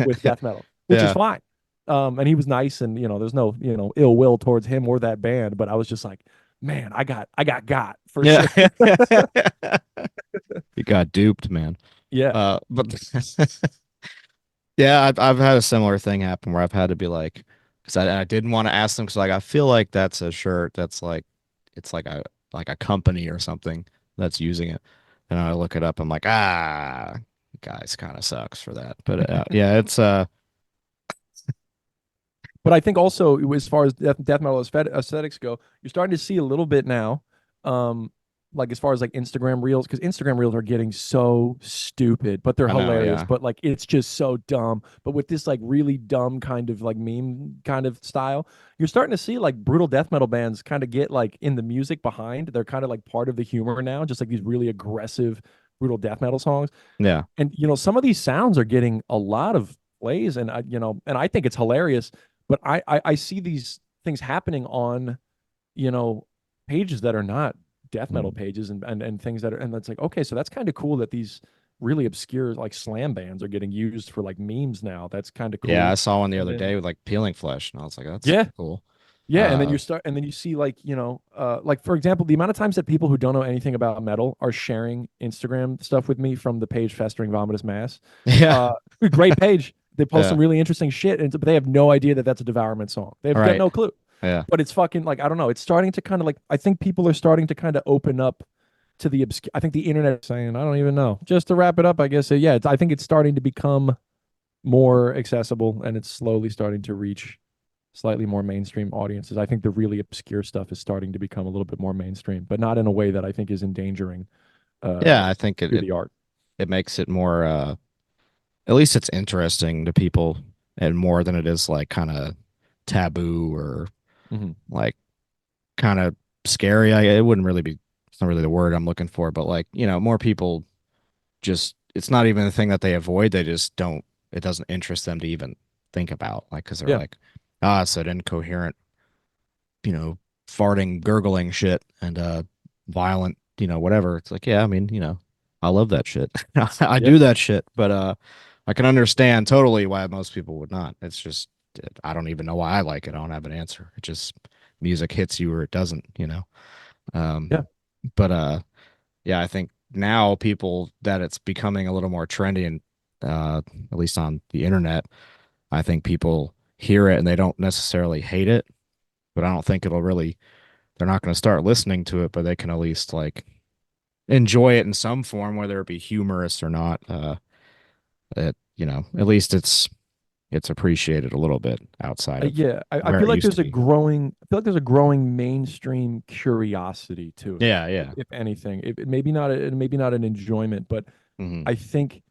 with death metal, which is Yeah. fine." And he was nice, and there's no ill will towards him or that band. But I was just like, "Man, I got for Yeah. sure." You got duped, man. Yeah. But yeah, I've had a similar thing happen where I've had to be like, because I didn't want to ask them because like I feel like that's a shirt that's like it's like a company or something that's using it, and I look it up. I'm like, guys, kind of sucks for that. But yeah, it's But I think also as far as death metal aesthetics go, you're starting to see a little bit now, um, like as far as like Instagram reels, because Instagram reels are getting so stupid, but they're I know, hilarious. yeah, But like it's just so dumb. But with this like really dumb kind of like meme kind of style, you're starting to see like brutal death metal bands kind of get like in the music behind. They're kind of like part of the humor now, just like these really aggressive brutal death metal songs. yeah, And some of these sounds are getting a lot of plays, and and I think it's hilarious. But I see these things happening on you know pages that are not death metal mm. pages, and things that are, and that's like, okay, so that's kind of cool that these really obscure like slam bands are getting used for like memes now. That's kind of Yeah. I cool. saw one the And other then day with like peeling flesh, and I was like, that's yeah, cool. yeah, and then Uh, and then you see like like for example, the amount of times that people who don't know anything about metal are sharing Instagram stuff with me from the page Festering Vomitous Mass. yeah, Uh, Great page. They post yeah, some really interesting shit, but they have no idea that that's a Devourment song. They've all got right, no clue. yeah, But it's fucking like, I don't know. It's starting to kind of like, I think people are starting to kind of open up to the obscure. I think the internet is saying, I don't even know. Just to wrap it up, I guess. Yeah, I think it's starting to become more accessible, and it's slowly starting to reach slightly more mainstream audiences. I think the really obscure stuff is starting to become a little bit more mainstream, but not in a way that I think is endangering uh, yeah. I think the art. it makes it more at least it's interesting to people and more than it is like kind of taboo or Hmm. like kind of scary. It wouldn't really be, it's not really the word I'm looking for, but like, more people just, it's not even a thing that they avoid. They just don't, it doesn't interest them to even think about, like, because they're Yeah. like, it's that incoherent, you know, farting, gurgling shit and violent, whatever. It's like, yeah, I mean, I love that shit. I Yeah. do that shit, but I can understand totally why most people would not. It's just I don't even know why I like it. I don't have an answer. It just music hits you or it doesn't. Yeah. But yeah, I think now people that it's becoming a little more trendy and at least on the internet, I think people hear it and they don't necessarily hate it, but I don't think it'll really they're not going to start listening to it, but they can at least like enjoy it in some form, whether it be humorous or not. At least it's appreciated a little bit outside of Yeah, I where feel it like used to there's a be. growing, I feel like there's a growing mainstream curiosity to it, Yeah, yeah. if anything. Maybe not, maybe not an enjoyment, but Hmm. I think,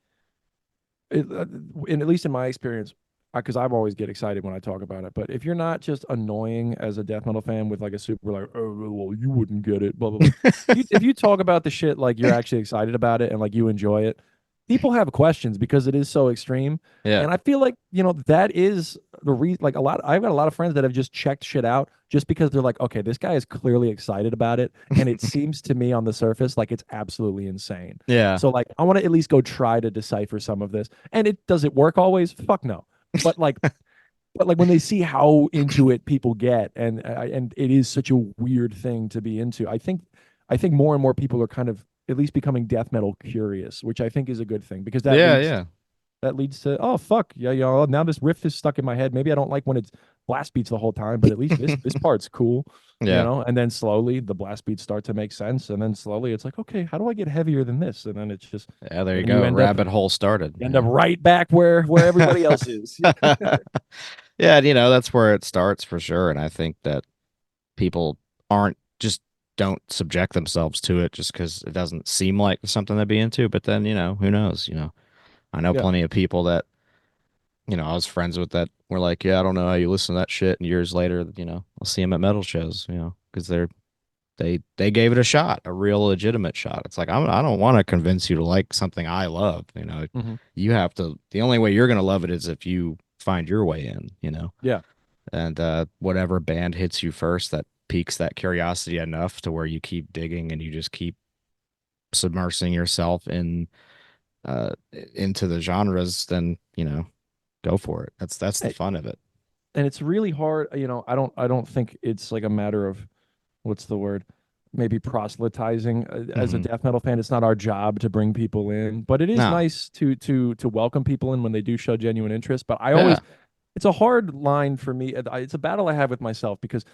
at least in my experience, because I always get excited when I talk about it. But if you're not just annoying as a death metal fan with like a super like, oh well, you wouldn't get it, blah blah blah. If you talk about the shit like you're actually excited about it and like you enjoy it, people have questions because it is so extreme. Yeah. And I feel like, that is the reason. Like I've got a lot of friends that have just checked shit out just because they're like, okay, this guy is clearly excited about it, and it seems to me on the surface like it's absolutely insane. Yeah. So like I want to at least go try to decipher some of this. And it does it work always? Fuck no. But like when they see how into it people get, and it is such a weird thing to be into, I think more and more people are kind of at least becoming death metal curious, which I think is a good thing because that Yeah, leads yeah. that leads to, oh fuck yeah, now this riff is stuck in my head. Maybe I don't like when it's blast beats the whole time, but at least this part's cool. Yeah. And then slowly the blast beats start to make sense, and then slowly it's like, okay, how do I get heavier than this? And then it's just, Yeah, there you and then you go. end up Rabbit hole started. right back where everybody else is. Yeah, that's where it starts for sure. And I think that people aren't just don't subject themselves to it just because it doesn't seem like something to be into. But then, who knows? I know Yeah. plenty of people that, I was friends with that were like, yeah, I don't know how you listen to that shit. And years later, I'll see them at metal shows, because they gave it a shot, a real legitimate shot. It's like, I don't want to convince you to like something I love. Hmm. You have to, the only way you're going to love it is if you find your way in. Yeah. And whatever band hits you first that piques that curiosity enough to where you keep digging and you just keep submersing yourself into the genres, then go for it. That's the Hey, fun of it. and it's really hard. I don't think it's like a matter of, what's the word? Maybe proselytizing. As a Hmm. death metal fan, it's not our job to bring people in, but it is No. nice to welcome people in when they do show genuine interest. But Yeah. it's a hard line for me. It's a battle I have with myself because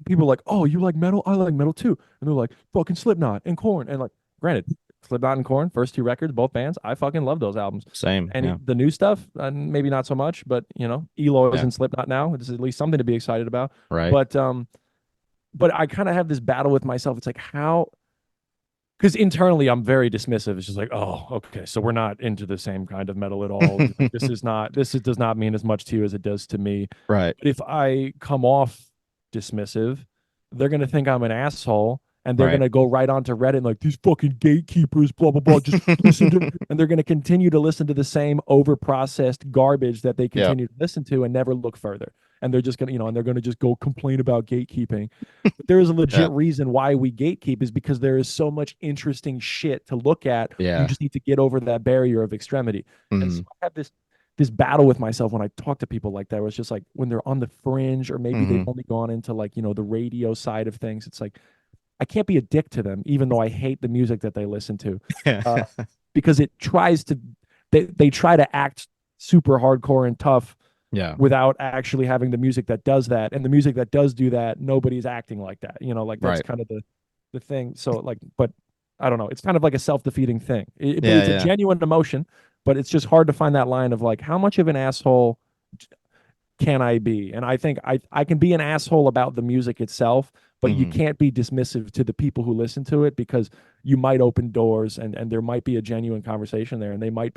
people are like, "Oh, you like metal? I like metal too," and they're like, "Fucking Slipknot and Korn," and like, granted, Slipknot and Korn, first two records, both bands, I fucking love those albums. Same. Yeah. And the new stuff, maybe not so much, but Eloy's Yeah. in Slipknot now. It's at least something to be excited about. Right. But I kind of have this battle with myself. It's like, how, because internally I'm very dismissive. It's just like, oh, okay, so we're not into the same kind of metal at all. Like, does not mean as much to you as it does to me. Right. But if I come off dismissive, they're gonna think I'm an asshole, and they're Right. gonna go right onto Reddit and like, these fucking gatekeepers, blah blah blah. Just listen to, and they're gonna continue to listen to the same overprocessed garbage that they Yep. continue to listen to and never look further. And they're just gonna, and they're gonna just go complain about gatekeeping. But there is a legit Yeah. reason why we gatekeep, is because there is so much interesting shit to look at. You Yeah. just need to get over that barrier of extremity. And so Hmm. I have this battle with myself when I talk to people like that, where it's just like when they're on the fringe, or maybe they've Hmm. only gone into like, the radio side of things. It's like, I can't be a dick to them, even though I hate the music that they listen to, Yeah. uh, because they try to act super hardcore and tough Yeah. without actually having the music that does that. And the music that does do that, nobody's acting like that. Like that's Right. kind of the thing. So like, but I don't know. It's kind of like a self-defeating thing. But Yeah. it's a Yeah. genuine emotion, but it's just hard to find that line of like, how much of an asshole can I be? And I think I can be an asshole about the music itself, but you Hmm. can't be dismissive to the people who listen to it, because you might open doors, and there might be a genuine conversation there, and you might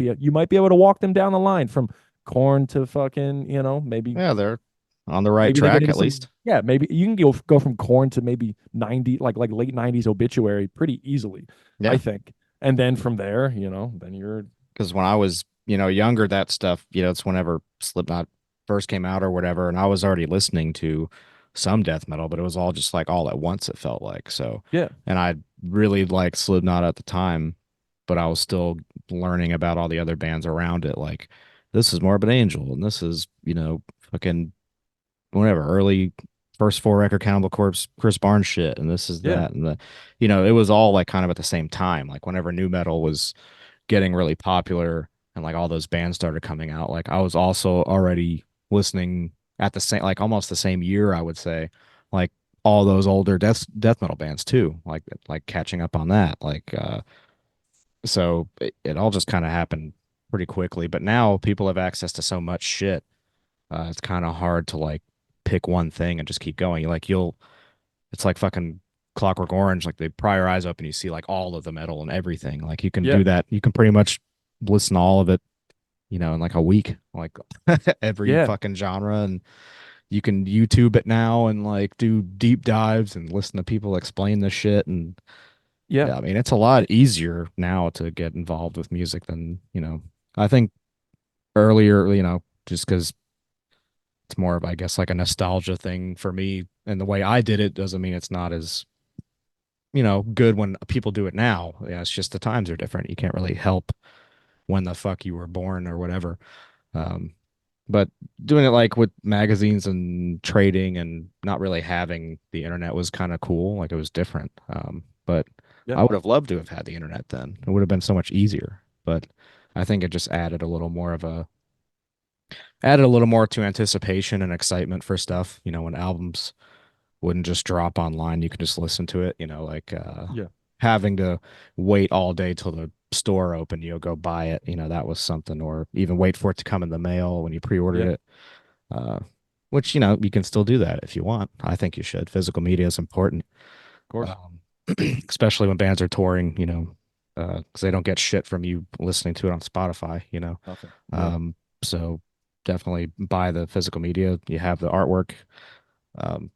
be able to walk them down the line from Corn to fucking, maybe. Yeah. There. On the right Maybe they get track into at some, least. yeah, maybe you can go from Corn to maybe 90, like late 90s Obituary pretty easily, I Yeah. think. And then from there, then you're, Because when I was, younger, that stuff, it's whenever Slipknot first came out or whatever, and I was already listening to some death metal, but it was all just like all at once, it felt like. So, yeah, and I really liked Slipknot at the time, but I was still learning about all the other bands around it. Like, this is Morbid Angel, and this is, fucking whatever, early first four record Cannibal Corpse, Chris Barnes shit, and this is yeah, that. And it was all like kind of at the same time. Like, whenever new metal was getting really popular and like all those bands started coming out, like I was also already listening at the same, like almost the same year, I would say, like all those older death metal bands too, like catching up on that. Like so it all just kind of happened pretty quickly. But now people have access to so much shit. It's kind of hard to like pick one thing and just keep going. Like it's like fucking Clockwork Orange. Like they pry your eyes open, you see like all of the metal and everything. Like you can yeah, do that. You can pretty much listen to all of it, in like a week, like every yeah, fucking genre. And you can YouTube it now and like do deep dives and listen to people explain the shit. And yeah, yeah, I mean, it's a lot easier now to get involved with music than, I think earlier, just because it's more of, I guess, like a nostalgia thing for me. And the way I did it doesn't mean it's not as good when people do it now. Yeah, it's just the times are different. You can't really help when the fuck you were born or whatever. Um, but doing it like with magazines and trading and not really having the internet was kind of cool. Like it was different. But yeah, I would have loved to have had the internet then. It would have been so much easier. But I think it just added a little more to anticipation and excitement for stuff. When albums wouldn't just drop online. You could just listen to it, like yeah, having to wait all day till the store opened, go buy it, that was something, or even wait for it to come in the mail when you pre-ordered yeah, of it. Uh, which, you can still do that if you want. I think you should. Physical media is important. course. Um, especially when bands are touring, because they don't get shit from you listening to it on Spotify. Nothing. Yeah, Um, so definitely buy the physical media. You have the artwork. Um,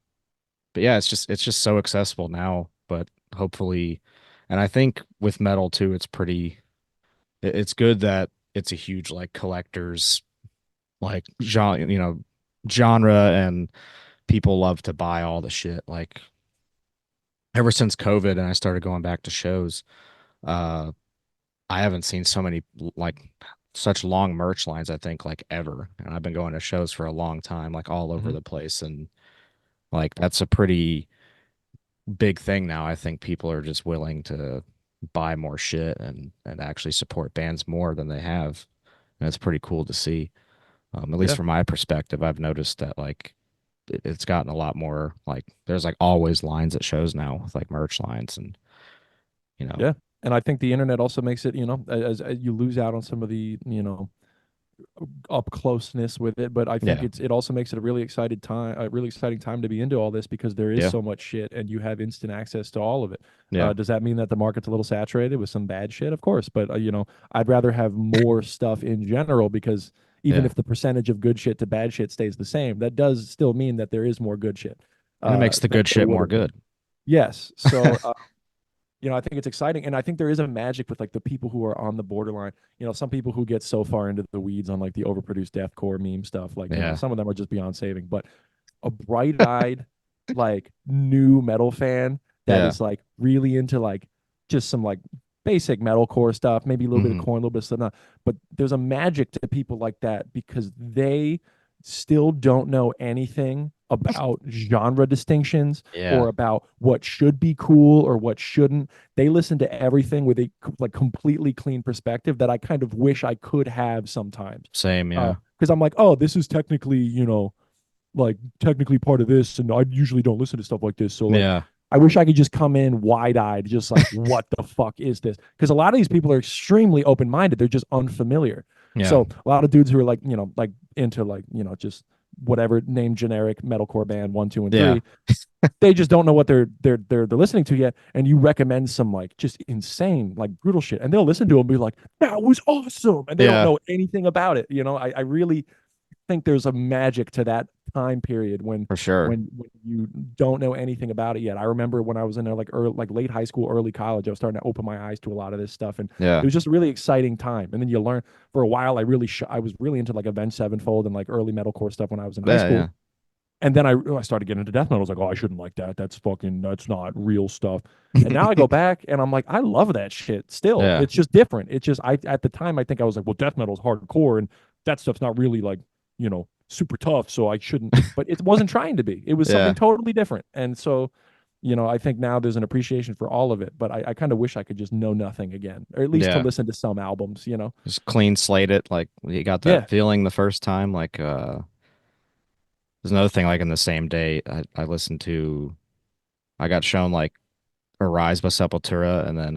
but yeah, it's just so accessible now. But hopefully, and I think with metal too, it's good that it's a huge like collectors like genre, and people love to buy all the shit. Like ever since COVID and I started going back to shows, uh, I haven't seen so many like such long merch lines, I think, like ever. And I've been going to shows for a long time, like all over hmm, the place, and like that's a pretty big thing now. I think people are just willing to buy more shit and actually support bands more than they have. And it's pretty cool to see. At least yeah, from my perspective, I've noticed that like it's gotten a lot more like there's like always lines at shows now with like merch lines and you know yeah. And I think the internet also makes it, as you lose out on some of the, up closeness with it, but I think yeah it also makes it a really exciting time to be into all this because there is yeah so much shit and you have instant access to all of it. yeah Does that mean that the market's a little saturated with some bad shit? Of course, but I'd rather have more stuff in general because even yeah, if the percentage of good shit to bad shit stays the same, that does still mean that there is more good shit and it makes the than good there shit would more have been. good. Yes, so I think it's exciting. And I think there is a magic with like the people who are on the borderline. Some people who get so far into the weeds on like the overproduced deathcore meme stuff, like, Yeah, some of them are just beyond saving. But a bright eyed, like new metal fan that yeah, is like really into like just some like basic metalcore stuff, maybe a little bit of hmm, corn, a little bit of Slipknot. But there's a magic to people like that because they still don't know anything about genre distinctions yeah, or about what should be cool or what shouldn't. They listen to everything with a like completely clean perspective that I kind of wish I could have sometimes. same, yeah, Because I'm like, oh, this is technically, like technically part of this, and I usually don't listen to stuff like this. So like, yeah, I wish I could just come in wide eyed, just like, what the fuck is this? Because a lot of these people are extremely open minded. They're just unfamiliar. yeah, So a lot of dudes who are like, like into like, just whatever name generic metalcore band one, two, and yeah, three, they just don't know what they're listening to yet. And you recommend some like just insane, like brutal shit, and they'll listen to them and be like, that was awesome, and they don't yeah, know anything about it. I really think there's a magic to that time period when For sure. when you don't know anything about it yet. I remember when I was in there like early, like late high school, early college, I was starting to open my eyes to a lot of this stuff, and Yeah. it was just a really exciting time. And then you learn for a while. I was really into like Avenged Sevenfold and like early metalcore stuff when I was in high Yeah, school. yeah. And then I started getting into death metal. I was like, oh, I shouldn't like that. That's not real stuff. And now I go back and I'm like, I love that shit still. Yeah. It's just different. It's just I at the time I think I was like, well, death metal is hardcore and that stuff's not really like, super tough. So I shouldn't, but it wasn't trying to be. It was something Yeah. totally different. And so, I think now there's an appreciation for all of it, but I kind of wish I could just know nothing again, or at least to Yeah. listen to some albums. Just clean slate it. Like you got that Yeah. feeling the first time. Like there's another thing like in the same day I listened to I got shown like Arise by Sepultura and then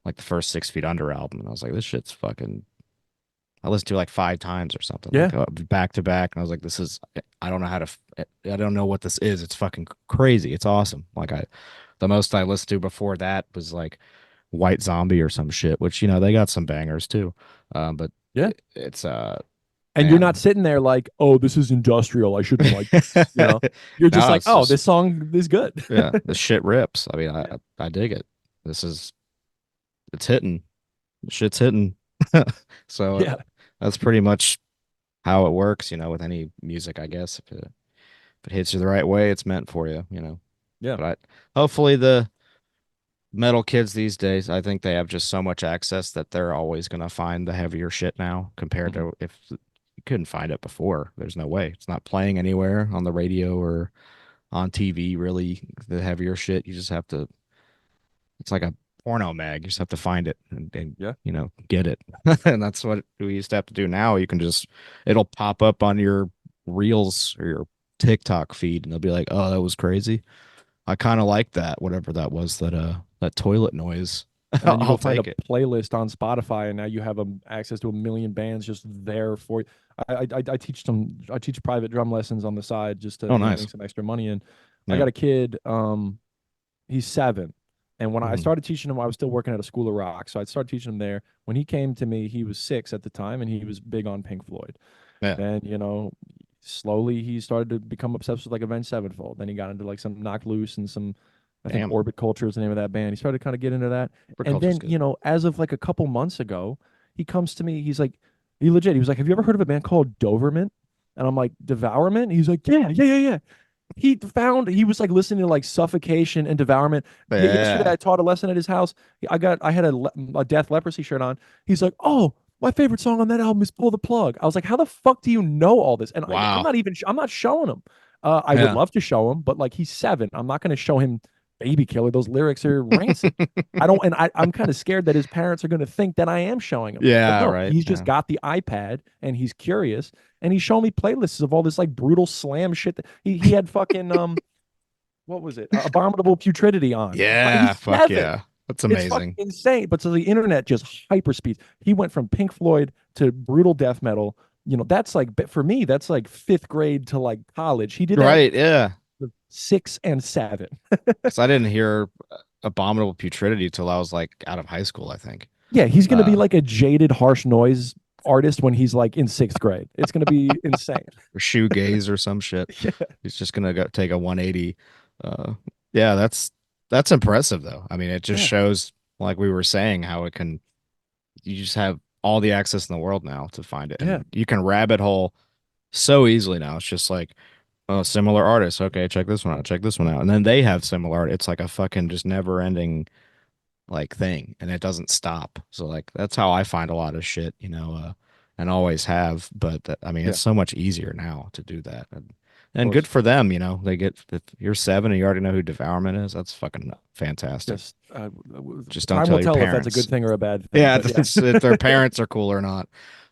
like the first 6 Feet Under album. And I was like, this shit's fucking I listened to it like 5 times or something, Yeah. like back to back. And I was like, this is I don't know how to I don't know what this is. It's fucking crazy. It's awesome. Like the most I listened to before that was like White Zombie or some shit, which they got some bangers too. But Yeah. it's And you're not man. sitting there like, oh, this is industrial. I shouldn't like this. You're just No, like, it's oh, just this song is good. yeah, the shit rips. I mean, Yeah. I dig it. This is it's hitting. Shit's hitting. So Yeah. that's pretty much how it works, with any music, I guess. If it hits you the right way, it's meant for you. Yeah. But hopefully the metal kids these days, I think they have just so much access that they're always gonna find the heavier shit now compared Mhm. to if you couldn't find it before. There's no way. It's not playing anywhere on the radio or on TV, really, the heavier shit. You just have to it's like a porno mag. You just have to find it and Yeah. get it. And that's what we used to have to do now. You can just it'll pop up on your reels or your TikTok feed and they'll be like, "Oh, that was crazy. I kind of like that, whatever that was, that toilet noise." And then you go I'll find a take it. playlist on Spotify, and now you have access to a million bands just there for you. I teach private drum lessons on the side just to Oh, bring nice. some extra money in. I Yeah. got a kid. He's 7, and when I Mhm. started teaching him, I was still working at a school of rock, so I started teaching him there. When he came to me, he was 6 at the time, and he was big on Pink Floyd. Yeah. Then slowly he started to become obsessed with like Avenged Sevenfold. Then he got into like some Knocked Loose and some, I think Damn. Orbit Culture is the name of that band. He started to kind of get into that. And Agriculture's then, good. as of like a couple months ago, he comes to me. He's like, he was like, have you ever heard of a band called Doverman? And I'm like, Devourment? He's like, yeah, yeah, yeah, yeah. He was like listening to like Suffocation and Devourment. Yesterday Yeah. I taught a lesson at his house. I had a Death Leprosy shirt on. He's like, oh, my favorite song on that album is Pull the Plug. I was like, how the fuck do you know all this? And I'm Wow. not even I'm not showing him. I would Yeah. love to show him, but like he's 7. I'm not going to show him Baby Killer. Those lyrics are rancid. I don't, and I'm kind of scared that his parents are going to think that I am showing him. But Yeah, no, right. he's just Yeah. got the iPad and he's curious, and he's showing me playlists of all this like brutal slam shit. He had fucking what was it? Abominable Putridity on. Yeah, He's fuck 7. yeah. That's It's fucking amazing. insane. But so the internet just hyperspeeds. He went from Pink Floyd to brutal death metal. That's like for me, that's like 5th grade to like college. He did that Right, yeah. 6 and 7. Because I didn't hear Abominable Putridity till I was like out of high school, I think. Yeah, he's gonna be Uh, like a jaded harsh noise artist when he's like in 6th grade. It's gonna be insane. or shoegaze or some shit. Yeah, He's just gonna go take a 180. Uh, yeah, that's impressive though. I mean, it just yeah, shows, like we were saying, how it can. You just have all the access in the world now to find it, yeah. and you can rabbit hole so easily now. It's just like, oh, similar artists. Okay, check this one out. Check this one out, and then they have similar art. It's like a fucking just never ending like thing, and it doesn't stop. So like that's how I find a lot of shit, and always have. But I mean, Yeah, it's so much easier now to do that, of and good course. for them. They get if you're 7 and you already know who Devourment is. That's fucking fantastic. Just Just don't time will tell your tell if that's a good parents. thing or a bad thing. Yeah, But yeah, that's if their parents are cool or not.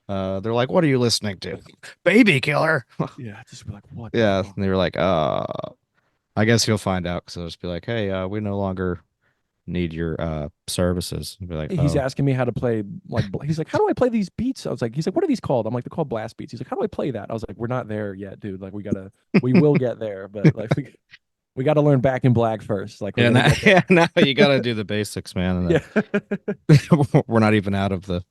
They're like, "What are you listening to?" Baby Killer. yeah, just be like, what the Yeah, fuck? and they were like, I guess you'll find out because they'll just be like, "Hey, we no longer need your services." And be like, He's "Oh." asking me how to play like he's like, how do I play these beats? I was like, he's like, what are these called? I'm like, they're called blast beats. He's like, how do I play that? I was like, we're not there yet, dude. Like we will get there, but like we got to learn Back in Black first. Like we're Yeah, gonna now, get there. yeah, now you got to do the basics, man. And Yeah. we're not even out of the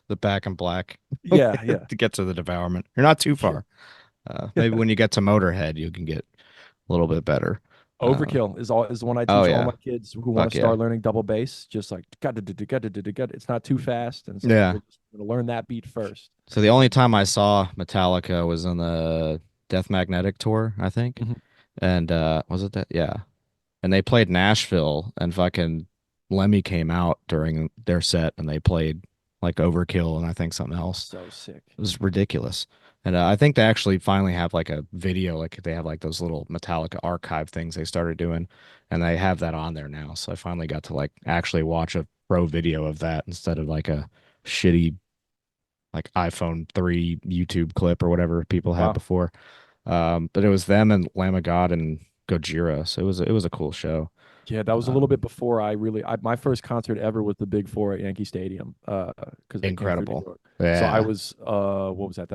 the back and black Yeah, yeah. to get to the devourment. You're not too far. Maybe when you get to Motorhead, you can get a little bit better. Uh, Overkill is the one I oh teach all yeah, my kids who want fuck to yeah, start learning double bass. Just like it's not too fast, and it's like yeah. we're just gonna learn that beat first. So the only time I saw Metallica was on the Death Magnetic tour, I think. Mhm. And was it that? Yeah. And they played Nashville, and fucking Lemmy came out during their set, and they played like Overkill and I think something else. So sick. It was ridiculous. And I think they actually finally have like a video, like they have like those little Metallica archive things they started doing, and they have that on there now. So I finally got to like actually watch a pro video of that instead of like a shitty like iPhone 3 YouTube clip or whatever people had Wow. before. But it was them and Lamb of God and Gojira, so it was a cool show. Yeah, that was a Uh, little bit before my first concert ever was the Big Four at Yankee Stadium, because they came through New Incredible. York. So I Yeah. was what was that?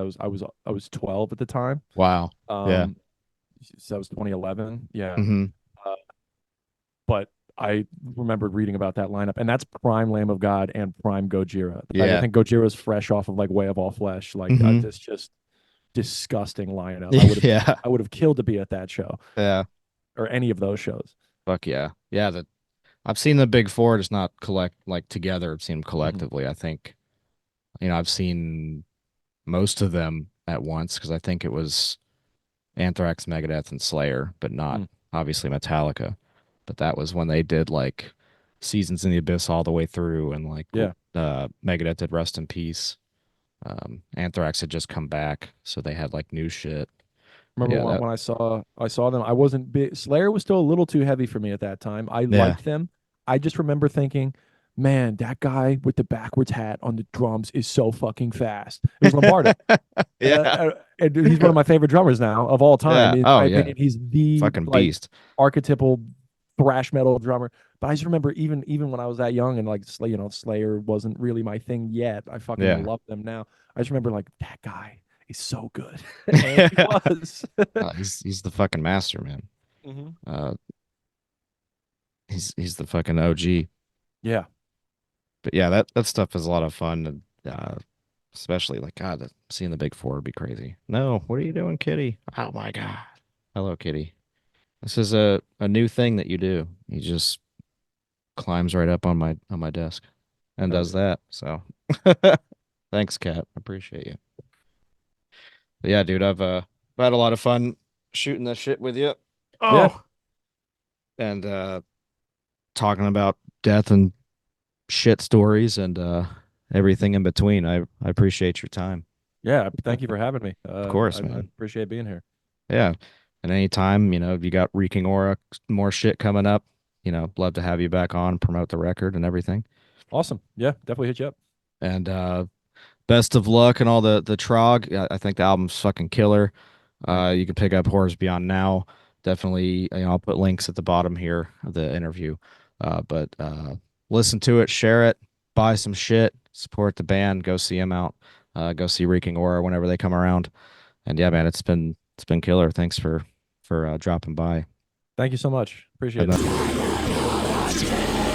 I was 12 at the time. Wow. Yeah. Um, so that was 2011. Yeah. Hmm. Uh, but I remembered reading about that lineup, and that's prime Lamb of God and prime Gojira. I Yeah. think Gojira's fresh off of like Way of All Flesh. Like Hmm. this just disgusting lineup. I would have Yeah. I would have killed to be at that show Yeah. or any of those shows. Fuck yeah. Yeah. I've seen the big four, just not collect like together. I've seen them Hmm. collectively. I think, I've seen most of them at once because I think it was Anthrax, Megadeth, and Slayer, but not Mm. obviously Metallica. But that was when they did like Seasons in the Abyss all the way through, and like Yeah. Megadeth did Rest in Peace. Anthrax had just come back, so they had like new shit. But Remember yeah, when, that when I saw them, I wasn't big. Slayer was still a little too heavy for me at that time. I yeah liked them. I just remember thinking, man, that guy with the backwards hat on the drums is so fucking fast. It was Lombardo. yeah And he's one of my favorite drummers now of all time. yeah In oh my yeah opinion, he's the fucking like beast. archetypal thrash metal drummer. But I just remember even when I was that young and like Slayer wasn't really my thing yet. I fucking Yeah. love them now. I just remember like that guy is so good, and he was. He's the fucking master, man. Hmm. Uh, he's the fucking OG. Yeah. But yeah, that stuff is a lot of fun, and especially like God, seeing the big four would be crazy. No, what are you doing, Kitty? Oh my God. Hello, Kitty. This is a new thing that you do. He just climbs right up on my desk and Hell does yeah. that. So thanks, Kat. I appreciate you. But yeah, dude, I've had a lot of fun shooting that shit with you. Yeah. Oh, and talking about death and shit stories and everything in between. I appreciate your time. Yeah. Thank you for having me. Of I course, man. appreciate being here. Yeah. And anytime, you got Reeking Aura, more shit coming up, love to have you back on, promote the record and everything. Awesome. Yeah. Definitely hit you up. And best of luck and all the Trog. I think the album's fucking killer. Thank you. You can pick up Horrors Beyond Now. Definitely, I'll put links at the bottom here of the interview. But listen to it, share it, buy some shit, support the band, go see them out, go see Reeking Aura whenever they come around. And yeah, man, it's been killer. Thanks for dropping by. Thank you so much. Appreciate it.